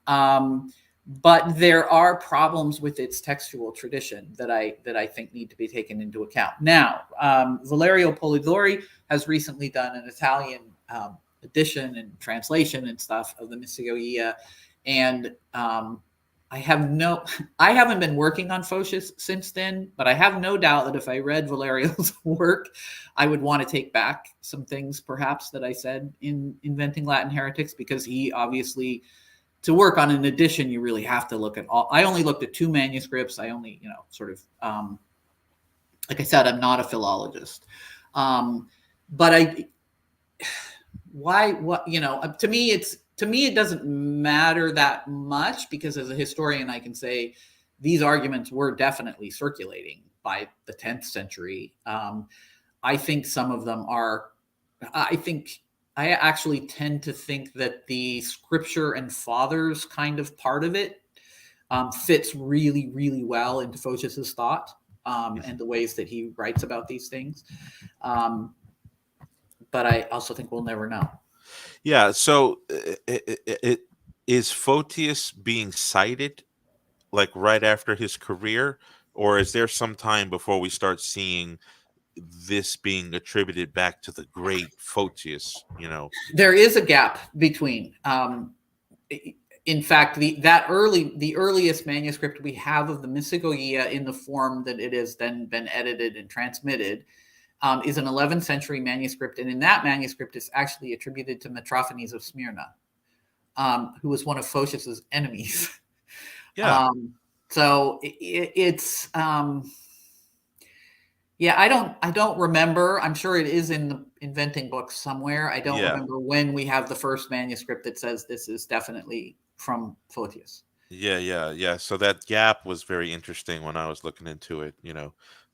But there are problems with its textual tradition that I think need to be taken into account. Now, Valerio Polidori has recently done an Italian edition and translation and stuff of the Mystagogia, and I haven't been working on Photius since then, but I have no doubt that if I read Valerio's work, I would want to take back some things perhaps that I said in Inventing Latin Heretics, because he obviously, to work on an edition, you really have to look at all. I only looked at 2 manuscripts. I only, sort of, like I said, I'm not a philologist. But to me, it doesn't matter that much, because as a historian, I can say these arguments were definitely circulating by the 10th century. I think some of them are, I actually tend to think that the scripture and fathers kind of part of it fits really, really well into Photius's thought and the ways that he writes about these things. But I also think we'll never know. Yeah. So, is Photius being cited like right after his career, or is there some time before we start seeing this being attributed back to the great Photius? There is a gap between. In fact, the earliest manuscript we have of the Mystagogia in the form that it has then been edited and transmitted is an 11th century manuscript, and in that manuscript, it's actually attributed to Metrophanes of Smyrna, who was one of Photius's enemies. Yeah. So it's yeah, I don't remember. I'm sure it is in the Inventing books somewhere. I don't remember when we have the first manuscript that says this is definitely from Photius. Yeah. So that gap was very interesting when I was looking into it.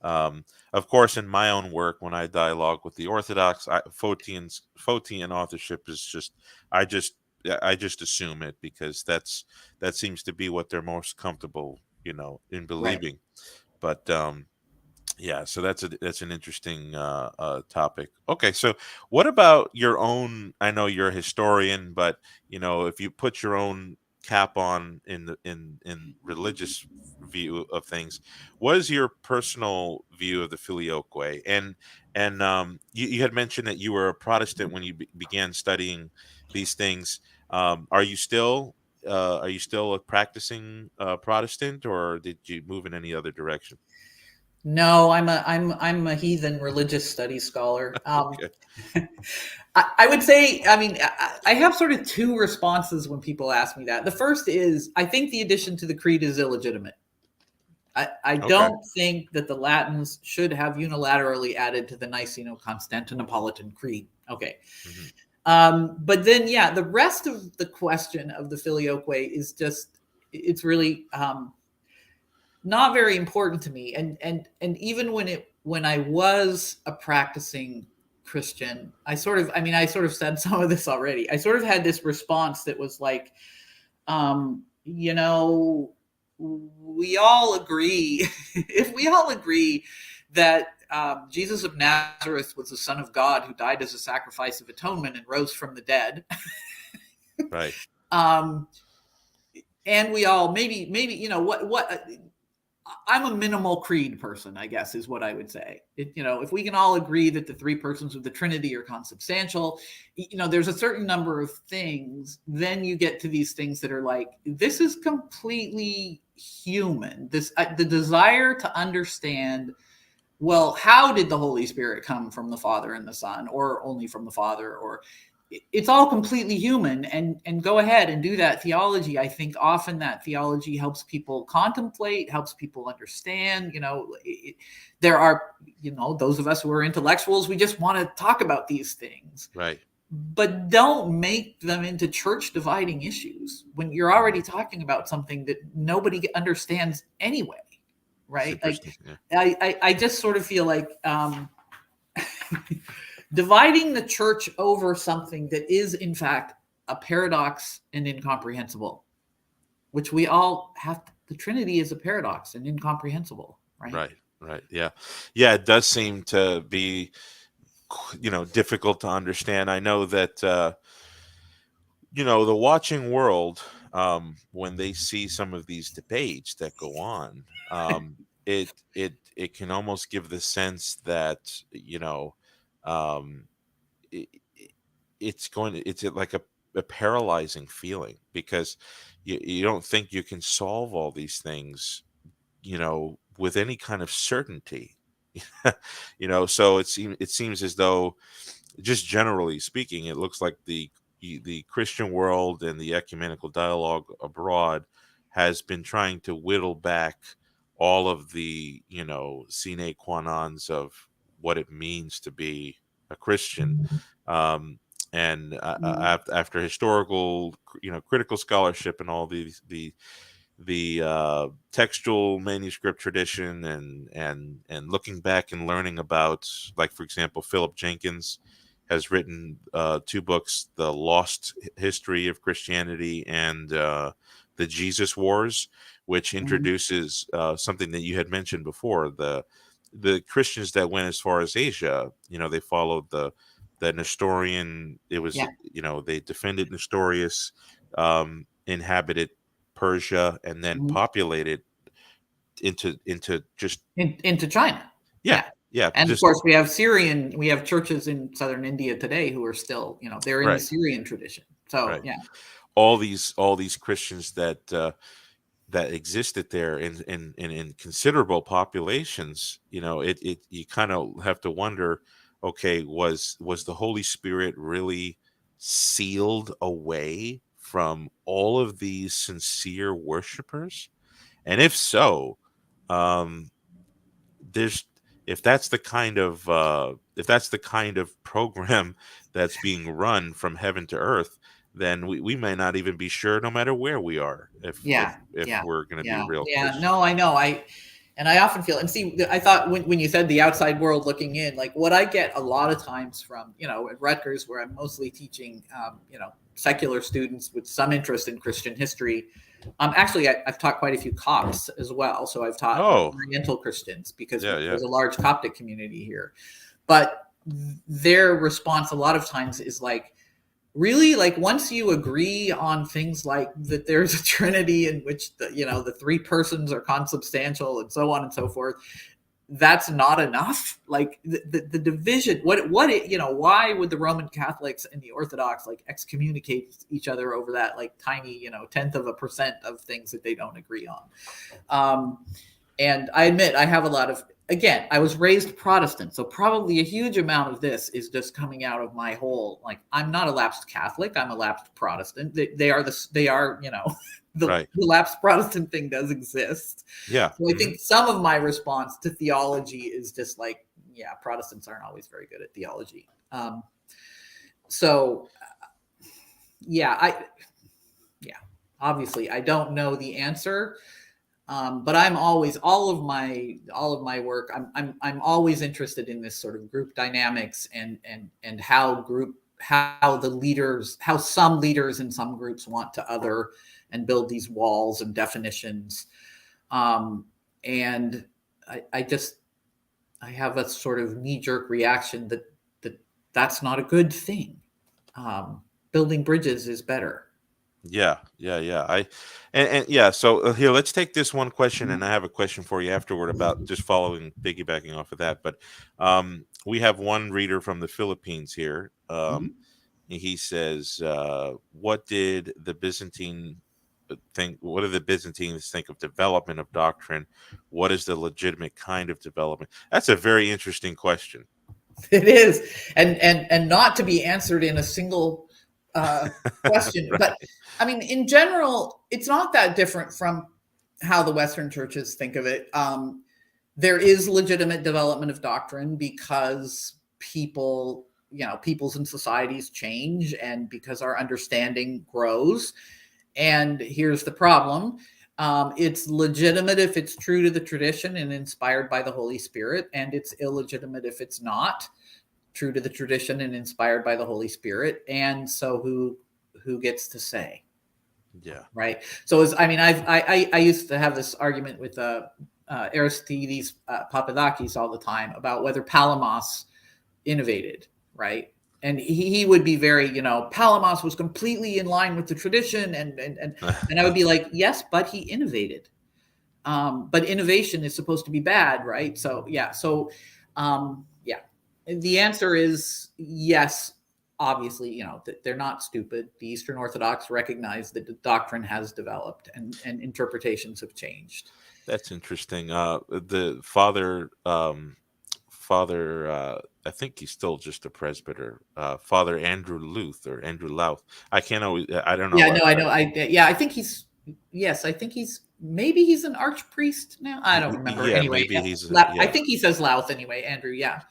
Um, of course, in my own work, when I dialogue with the Orthodox, Photian authorship is just I just I just assume it because that seems to be what they're most comfortable, in Right. believing. But yeah, so that's an interesting topic. Okay, so what about your own? I know you're a historian, but if you put your own cap on in religious view of things, what is your personal view of the filioque? And you had mentioned that you were a Protestant when you began studying these things. Are you still a practicing Protestant, or did you move in any other direction? No, I'm a heathen religious studies scholar. Okay. I would say, I mean, I have sort of two responses when people ask me that. The first is, I think the addition to the creed is illegitimate. I Okay. don't think that the Latins should have unilaterally added to the Niceno-Constantinopolitan Creed. Okay. Mhm. But then, yeah, the rest of the question of the filioque is just, it's really not very important to me. And even when I was a practicing Christian, I sort of said some of this already. I sort of had this response that was like, you know, we all agree, if we all agree that Jesus of Nazareth was the Son of God who died as a sacrifice of atonement and rose from the dead, Right. um, and we all maybe what I'm a minimal creed person, I guess, is what I would say. If we can all agree that the three persons of the Trinity are consubstantial, there's a certain number of things. Then you get to these things that are like, this is completely human. The desire to understand. Well, how did the Holy Spirit come from the Father and the Son, or only from the Father, or it's all completely human, and go ahead and do that theology. I think often that theology helps people contemplate, helps people understand. There are those of us who are intellectuals, we just want to talk about these things, Right. but don't make them into church dividing issues when you're Mhm. already talking about something that nobody understands anyway, It's right? Like, interesting. Yeah. I just sort of feel like dividing the church over something that is in fact a paradox and incomprehensible, which we all have. The Trinity is a paradox and incomprehensible, right? Right. Right. Yeah. Yeah. It does seem to be, difficult to understand. I know that, the watching world, when they see some of these debates that go on, it can almost give the sense that, um, it, it's like a paralyzing feeling because you don't think you can solve all these things, with any kind of certainty. So it seems as though, just generally speaking, it looks like the Christian world and the ecumenical dialogue abroad has been trying to whittle back all of the sine qua nons of what it means to be a Christian. um, and after historical, critical scholarship and all the textual manuscript tradition, and looking back and learning about, like, for example, Philip Jenkins has written two books: The Lost History of Christianity and The Jesus Wars, which Mhm. introduces something that you had mentioned before: the Christians that went as far as Asia. They followed the Nestorian. It was, Yeah. they defended Nestorius, inhabited Persia, and then Mhm. populated into just, Into China. yeah, Yeah. yeah, And of just course, we have churches in southern India today who are still, they're in the right, Syrian tradition. So, right. yeah. All these Christians that existed there in considerable populations. It you kind of have to wonder, okay, was the Holy Spirit really sealed away from all of these sincere worshipers? And if so, um, there's if that's the kind of program that's being run from heaven to earth, then we may not even be sure, no matter where we are, if Yeah. if Yeah. we're going to be Yeah. real Yeah. Christians. No, I know. And I often feel, and see, I thought when you said the outside world looking in, like what I get a lot of times from, at Rutgers, where I'm mostly teaching, secular students with some interest in Christian history. Actually, I've taught quite a few Copts as well. So I've taught Oh, Oriental Christians because yeah, yeah. there's a large Coptic community here. But their response a lot of times is like, really, like once you agree on things like that there's a trinity in which the three persons are consubstantial and so on and so forth, that's not enough. Like the division, why would the Roman Catholics and the Orthodox like excommunicate each other over that like tiny 0.1% of things that they don't agree on? And I admit I have a lot of, again, I was raised Protestant, so probably a huge amount of this is just coming out of my whole, like, I'm not a lapsed Catholic, I'm a lapsed Protestant. They are, the Right. lapsed Protestant thing does exist. Yeah. So I think some of my response to theology is just like, yeah, Protestants aren't always very good at theology. So obviously I don't know the answer. But I'm always, all of my work, I'm always interested in this sort of group dynamics and how some leaders in some groups want to other and build these walls and definitions. And I have a sort of knee-jerk reaction that's not a good thing. Building bridges is better. Yeah, yeah, yeah. And yeah. So here, let's take this one question, and I have a question for you afterward about just piggybacking off of that. But we have one reader from the Philippines here. He says, "What did the Byzantine think? What do the Byzantines think of development of doctrine? What is the legitimate kind of development?" That's a very interesting question. It is, and not to be answered in a single question. Right. But I mean, in general, it's not that different from how the Western churches think of it. There is legitimate development of doctrine because peoples and societies change, and because our understanding grows. And here's the problem. It's legitimate if it's true to the tradition and inspired by the Holy Spirit, and it's illegitimate if it's not true to the tradition and inspired by the Holy Spirit. And so who gets to say? Yeah. Right. So I used to have this argument with Aristides Papadakis all the time about whether Palamas innovated, right? And he would be very, Palamas was completely in line with the tradition, and I would be like, yes, but he innovated. But innovation is supposed to be bad, right? So yeah, the answer is yes. Obviously, they're not stupid. The Eastern Orthodox recognize that the doctrine has developed and interpretations have changed. That's interesting. The father, I think he's still just a presbyter. Father Andrew Luth or Andrew Louth. I can't always. I don't know. Yeah, no, I know. I think he's. Yes, I think maybe he's an archpriest now. I don't remember. Yeah, Anyway, maybe he's. I think he says Louth anyway. Andrew, yeah.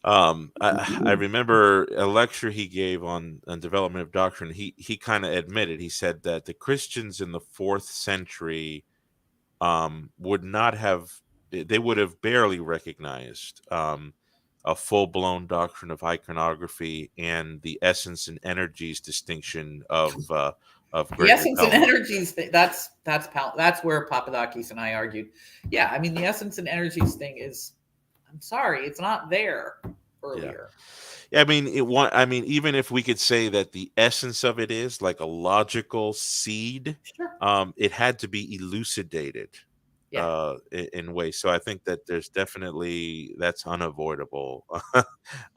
I remember a lecture he gave on development of doctrine. He kind of admitted. He said that the Christians in the 4th century would not have, they would have barely recognized a full-blown doctrine of iconography and the essence and energies distinction of The Gregory essence and Palamas. energies thing, that's where Papadakis and I argued. Yeah, I mean the essence and energies thing is, I'm sorry, it's not there earlier. Yeah. I mean, even if we could say that the essence of it is like a logical seed, Sure. it had to be elucidated Yeah. in ways. So I think that there's definitely, that's unavoidable.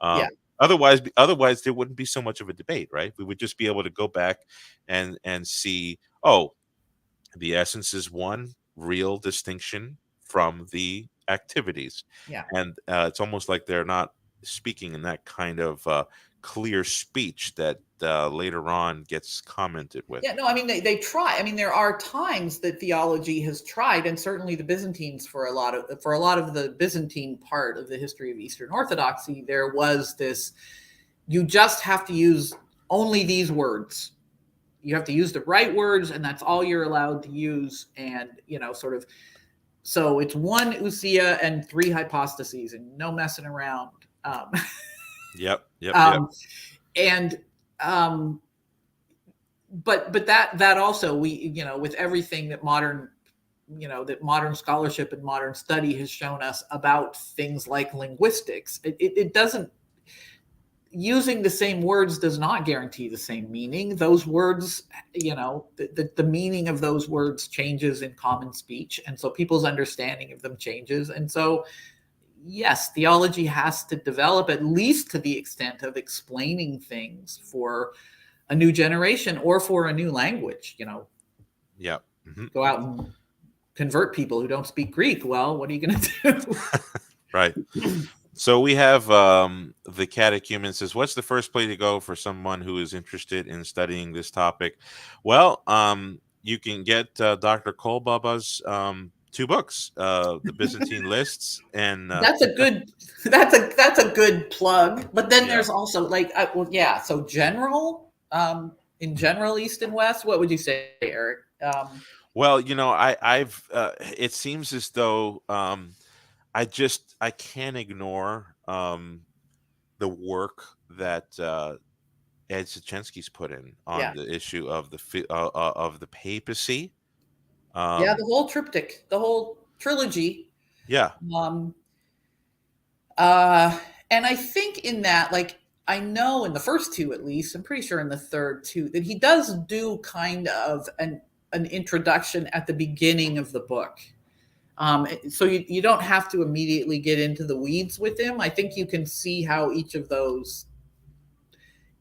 Yeah. Otherwise there wouldn't be so much of a debate, right? We would just be able to go back and see, oh, the essence is one real distinction from the activities. Yeah. And it's almost like they're not speaking in that kind of clear speech that later on gets commented with. Yeah, no, I mean they try. I mean, there are times that theology has tried, and certainly the Byzantines for a lot of the Byzantine part of the history of Eastern Orthodoxy, there was this, you just have to use only these words. You have to use the right words, and that's all you're allowed to use. And sort of So it's one ousia and three hypostases, and no messing around. Yep. And but that also, we, with everything that modern scholarship and modern study has shown us about things like linguistics, it doesn't, using the same words does not guarantee the same meaning. Those words, the meaning of those words changes in common speech, and so people's understanding of them changes. And so, yes, theology has to develop, at least to the extent of explaining things for a new generation or for a new language. Yeah. Mm-hmm. Go out and convert people who don't speak Greek. Well, what are you going to do? Right. So we have the catechumen says, what's the first place to go for someone who is interested in studying this topic? Well, you can get Dr. Kolbaba's two books, the Byzantine Lists, and that's a good plug. But then there's also so general, in general, East and West. What would you say, Eric? Well, I've it seems as though I can't ignore the work that Ed Sachensky's put in on the issue of the papacy. The whole triptych, the whole trilogy. Yeah. And I think in that, I know in the first two, at least, I'm pretty sure in the third too, that he does do kind of an introduction at the beginning of the book. So you don't have to immediately get into the weeds with him. I think you can see how each of those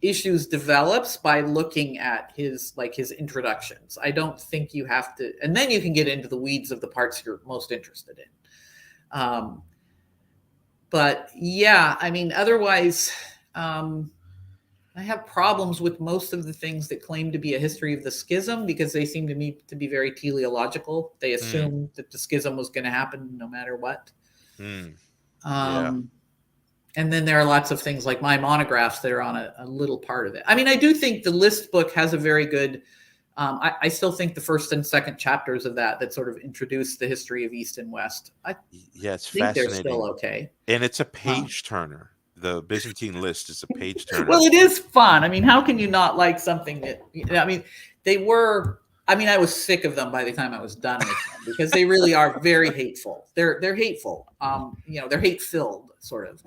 issues develops by looking at his introductions. I don't think you have to, and then you can get into the weeds of the parts you're most interested in. But yeah, I mean, otherwise, I have problems with most of the things that claim to be a history of the schism, because they seem to me to be very teleological. They assume that the schism was going to happen no matter what. And then there are lots of things like my monographs that are on a little part of it. I mean, I do think the List book has a very good, I still think the first and second chapters of that sort of introduce the history of East and West, it's think fascinating. they're still okay. And it's a page turner. The Byzantine List is a page turner. Well, it is fun. I mean, how can you not like something that, I mean, I was sick of them by the time I was done with them, because they really are very hateful. They're hateful. They're hate-filled, sort of.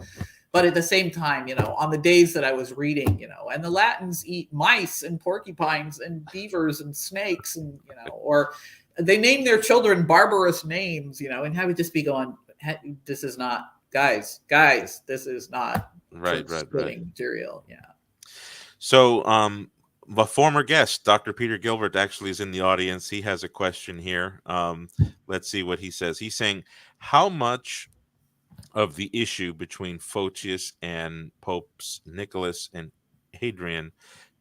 But at the same time, on the days that I was reading, and the Latins eat mice and porcupines and beavers and snakes, and, or they name their children barbarous names, and I would just be going, this is not, guys, this is not right material. Yeah. So, a former guest, Dr. Peter Gilbert, actually is in the audience. He has a question here. Let's see what he says. He's saying, how much of the issue between Photius and Popes Nicholas and Hadrian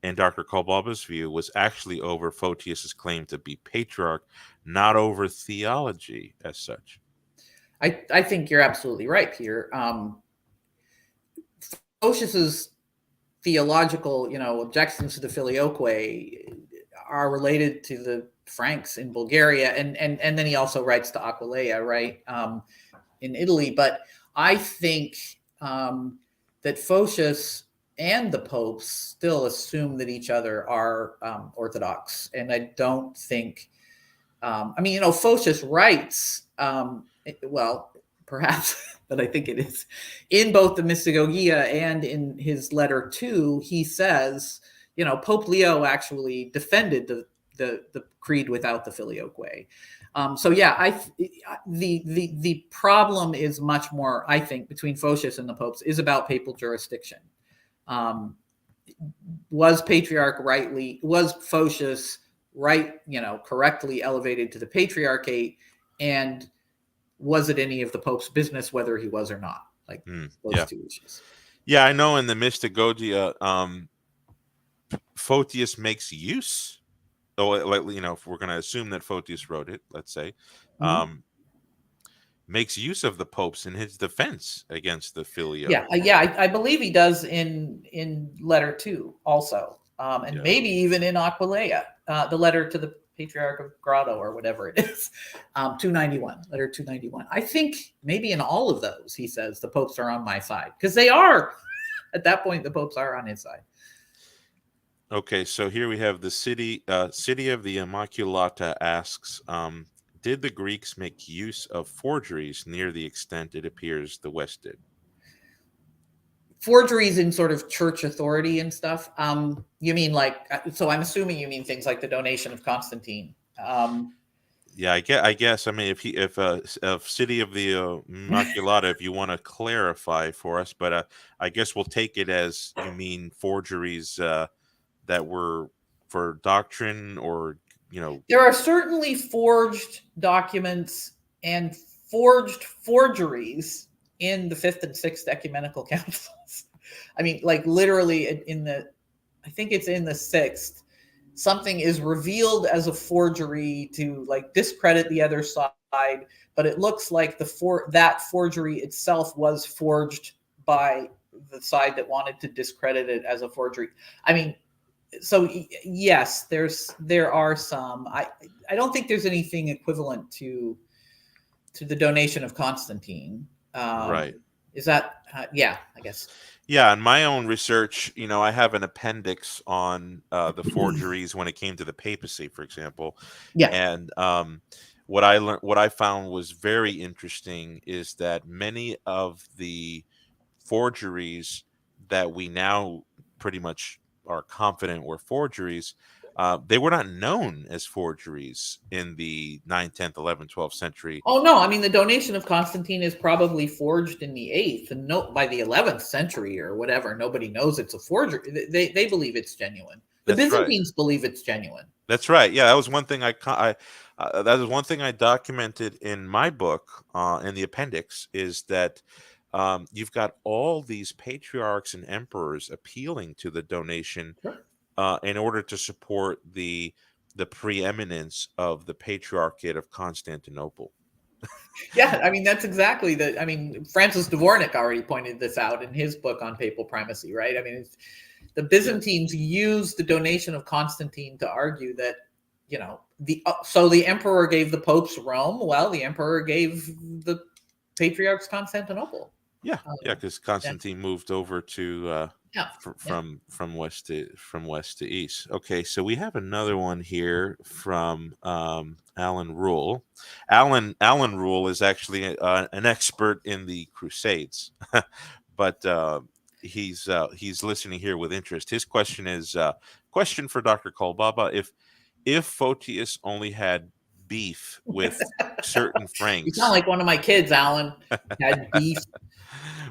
and Dr. Kolbaba's view was actually over Photius's claim to be patriarch, not over theology as such? I think you're absolutely right, Peter. Photius's theological, objections to the filioque are related to the Franks in Bulgaria, and then he also writes to Aquileia, right, in Italy. But I think that Photius and the popes still assume that each other are Orthodox, and I don't think. Photius writes, well, perhaps, but I think it is in both the Mystagogia and in his letter 2. He says, Pope Leo actually defended the creed without the filioque. So yeah, the problem is much more, I think, between Photius and the popes is about papal jurisdiction. Was Photius correctly elevated to the patriarchate, and was it any of the Pope's business whether he was or not? Those two issues. Yeah, I know in the Mystagogia, Photius makes use. So, if we're going to assume that Photius wrote it, let's say, makes use of the popes in his defense against the filioque. I believe he does in letter 2 also, and maybe even in Aquileia, the letter to the Patriarch of Grotto or whatever it is. 291, letter 291. I think maybe in all of those, he says, the popes are on my side, because they are. At that point, the popes are on his side. Okay, so here we have the city of the Immaculata asks, did the Greeks make use of forgeries near the extent it appears the West did? Forgeries in sort of church authority and stuff. You mean like, so I'm assuming you mean things like the donation of Constantine. Yeah, I guess. I mean, if city of the Immaculata, if you want to clarify for us, but I guess we'll take it as you mean forgeries that were for doctrine, or There are certainly forged documents and forged forgeries in the fifth and sixth ecumenical councils. I mean, like literally I think it's in the sixth, something is revealed as a forgery to like discredit the other side, but it looks like that forgery itself was forged by the side that wanted to discredit it as a forgery. I mean, so yes, there are some. I don't think there's anything equivalent to the donation of Constantine. right. Is that yeah, I guess. Yeah, in my own research, I have an appendix on the forgeries when it came to the papacy, for example. Yeah. And what I found was very interesting is that many of the forgeries that we now pretty much are confident were forgeries, they were not known as forgeries in the 9th, 10th, 11th, 12th century. Oh no, I mean the donation of Constantine is probably forged in the 8th, and no, by the 11th century or whatever, nobody knows it's a forgery. They believe it's genuine. The That's right. Byzantines believe it's genuine. That's right. Yeah, that was one thing that is one thing I documented in my book, in the appendix, is that you've got all these patriarchs and emperors appealing to the donation Sure. in order to support the preeminence of the Patriarchate of Constantinople. Yeah, I mean that's exactly the. I mean Francis Dvornik already pointed this out in his book on papal primacy, right? I mean, the Byzantines used the donation of Constantine to argue that so the emperor gave the popes Rome. Well, the emperor gave the patriarchs Constantinople. Yeah, because Constantine moved over to Yeah. from west to east. Okay, so we have another one here from Alan Rule. Alan Rule is actually an expert in the Crusades, but he's listening here with interest. His question is question for Dr. Kolbaba: if Photius only had beef with certain Franks, You sound like one of my kids, Alan. Had beef.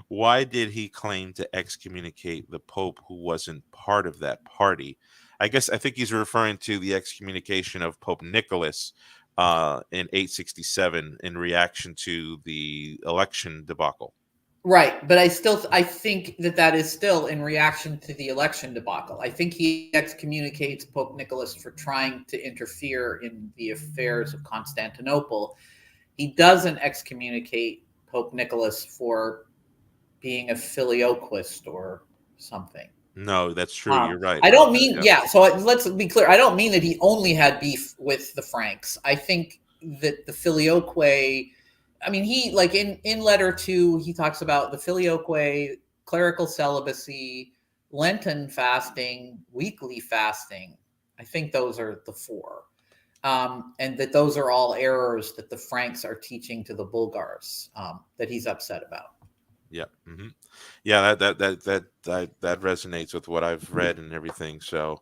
why did he claim to excommunicate the Pope who wasn't part of that party? I think he's referring to the excommunication of Pope Nicholas in 867 in reaction to the election debacle. Right, but I think that is still in reaction to the election debacle. I think he excommunicates Pope Nicholas for trying to interfere in the affairs of Constantinople. He doesn't excommunicate Pope Nicholas for being a filioquist or something. No, that's true. You're right. I don't mean, so let's be clear. I don't mean that he only had beef with the Franks. I think that the filioque, I mean, he, like in letter 2, he talks about the filioque, clerical celibacy, Lenten fasting, weekly fasting. I think those are the 4. And that those are all errors that the Franks are teaching to the Bulgars, that he's upset about. Yeah. Mm-hmm. Yeah, that resonates with what I've read and everything. So,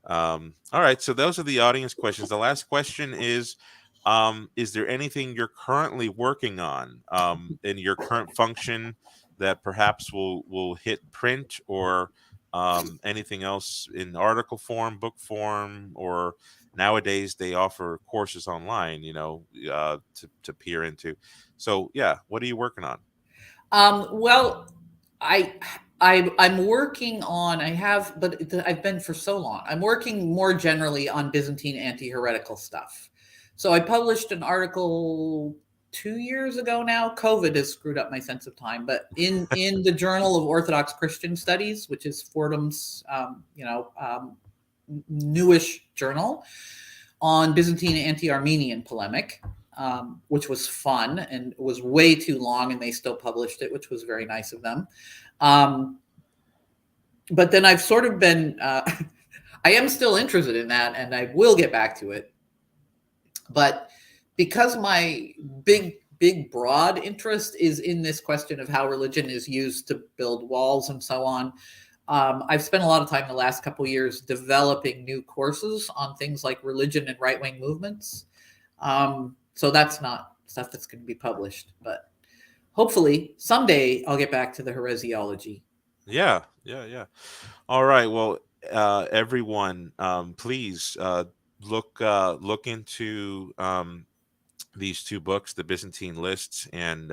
all right. So those are the audience questions. The last question is there anything you're currently working on in your current function that perhaps will hit print, or anything else in article form, book form, or nowadays they offer courses online, to peer into. So yeah, what are you working on? Well, I'm working on. But I've been for so long. I'm working more generally on Byzantine anti-heretical stuff. So I published an article 2 years ago now. COVID has screwed up my sense of time, but in the Journal of Orthodox Christian Studies, which is Fordham's newish journal, on Byzantine anti-Armenian polemic, which was fun and was way too long, and they still published it, which was very nice of them. But then I've sort of been, I am still interested in that, and I will get back to it. But because my big broad interest is in this question of how religion is used to build walls and so on, I've spent a lot of time the last couple of years developing new courses on things like religion and right-wing movements. So that's not stuff that's going to be published, but hopefully someday I'll get back to the heresiology. Yeah. All right. Well, everyone, please look into these two books, the Byzantine Lists and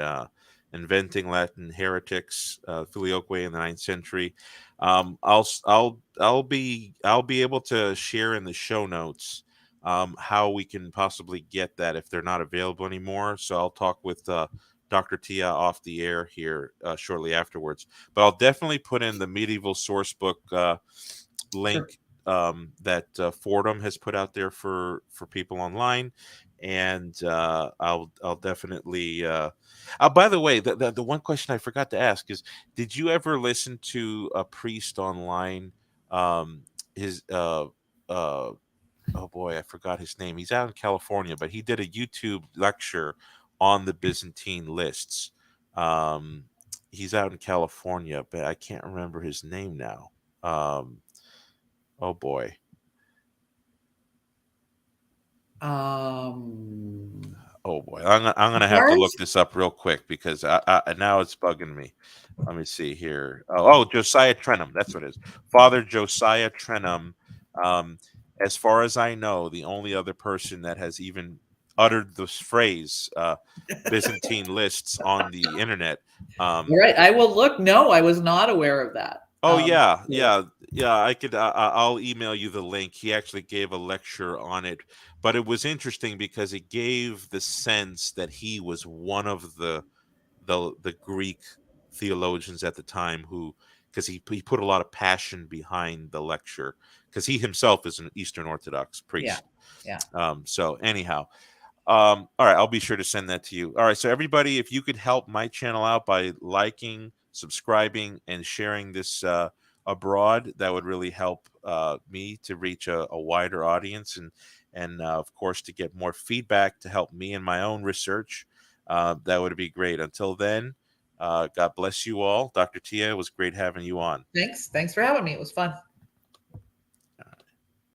Inventing Latin Heretics, Filioque in the 9th century. I'll be able to share in the show notes how we can possibly get that if they're not available anymore. So I'll talk with Dr. Tia off the air here shortly afterwards. But I'll definitely put in the medieval source book link that Fordham has put out there for people online, and I'll definitely. By the way, the one question I forgot to ask is, did you ever listen to a priest online? His oh boy, I forgot his name. He's out in California, but he did a YouTube lecture on the Byzantine lists. Um, he's out in California, but I can't remember his name now. Oh boy. Oh boy. I'm gonna have to look Mars? this up real quick because I now it's bugging me. Let me see here. Oh, Josiah Trenum. That's what it is. Father Josiah Trenum. Um, as far as I know, the only other person that has even uttered this phrase, Byzantine lists on the internet. All right, I will look. No, I was not aware of that. Oh yeah. I could. I'll email you the link. He actually gave a lecture on it, but it was interesting because it gave the sense that he was one of the Greek theologians at the time who, because he put a lot of passion behind the lecture because he himself is an Eastern Orthodox Yeah, priest. yeah. So anyhow, all right, I'll be sure to send that to you. All right, so everybody, if you could help my channel out by liking, subscribing, and sharing this abroad, that would really help me to reach a wider audience, and of course to get more feedback to help me in my own research. That would be great. Until then, God bless you all. Dr. Tia, it was great having you on. Thanks for having me. It was fun.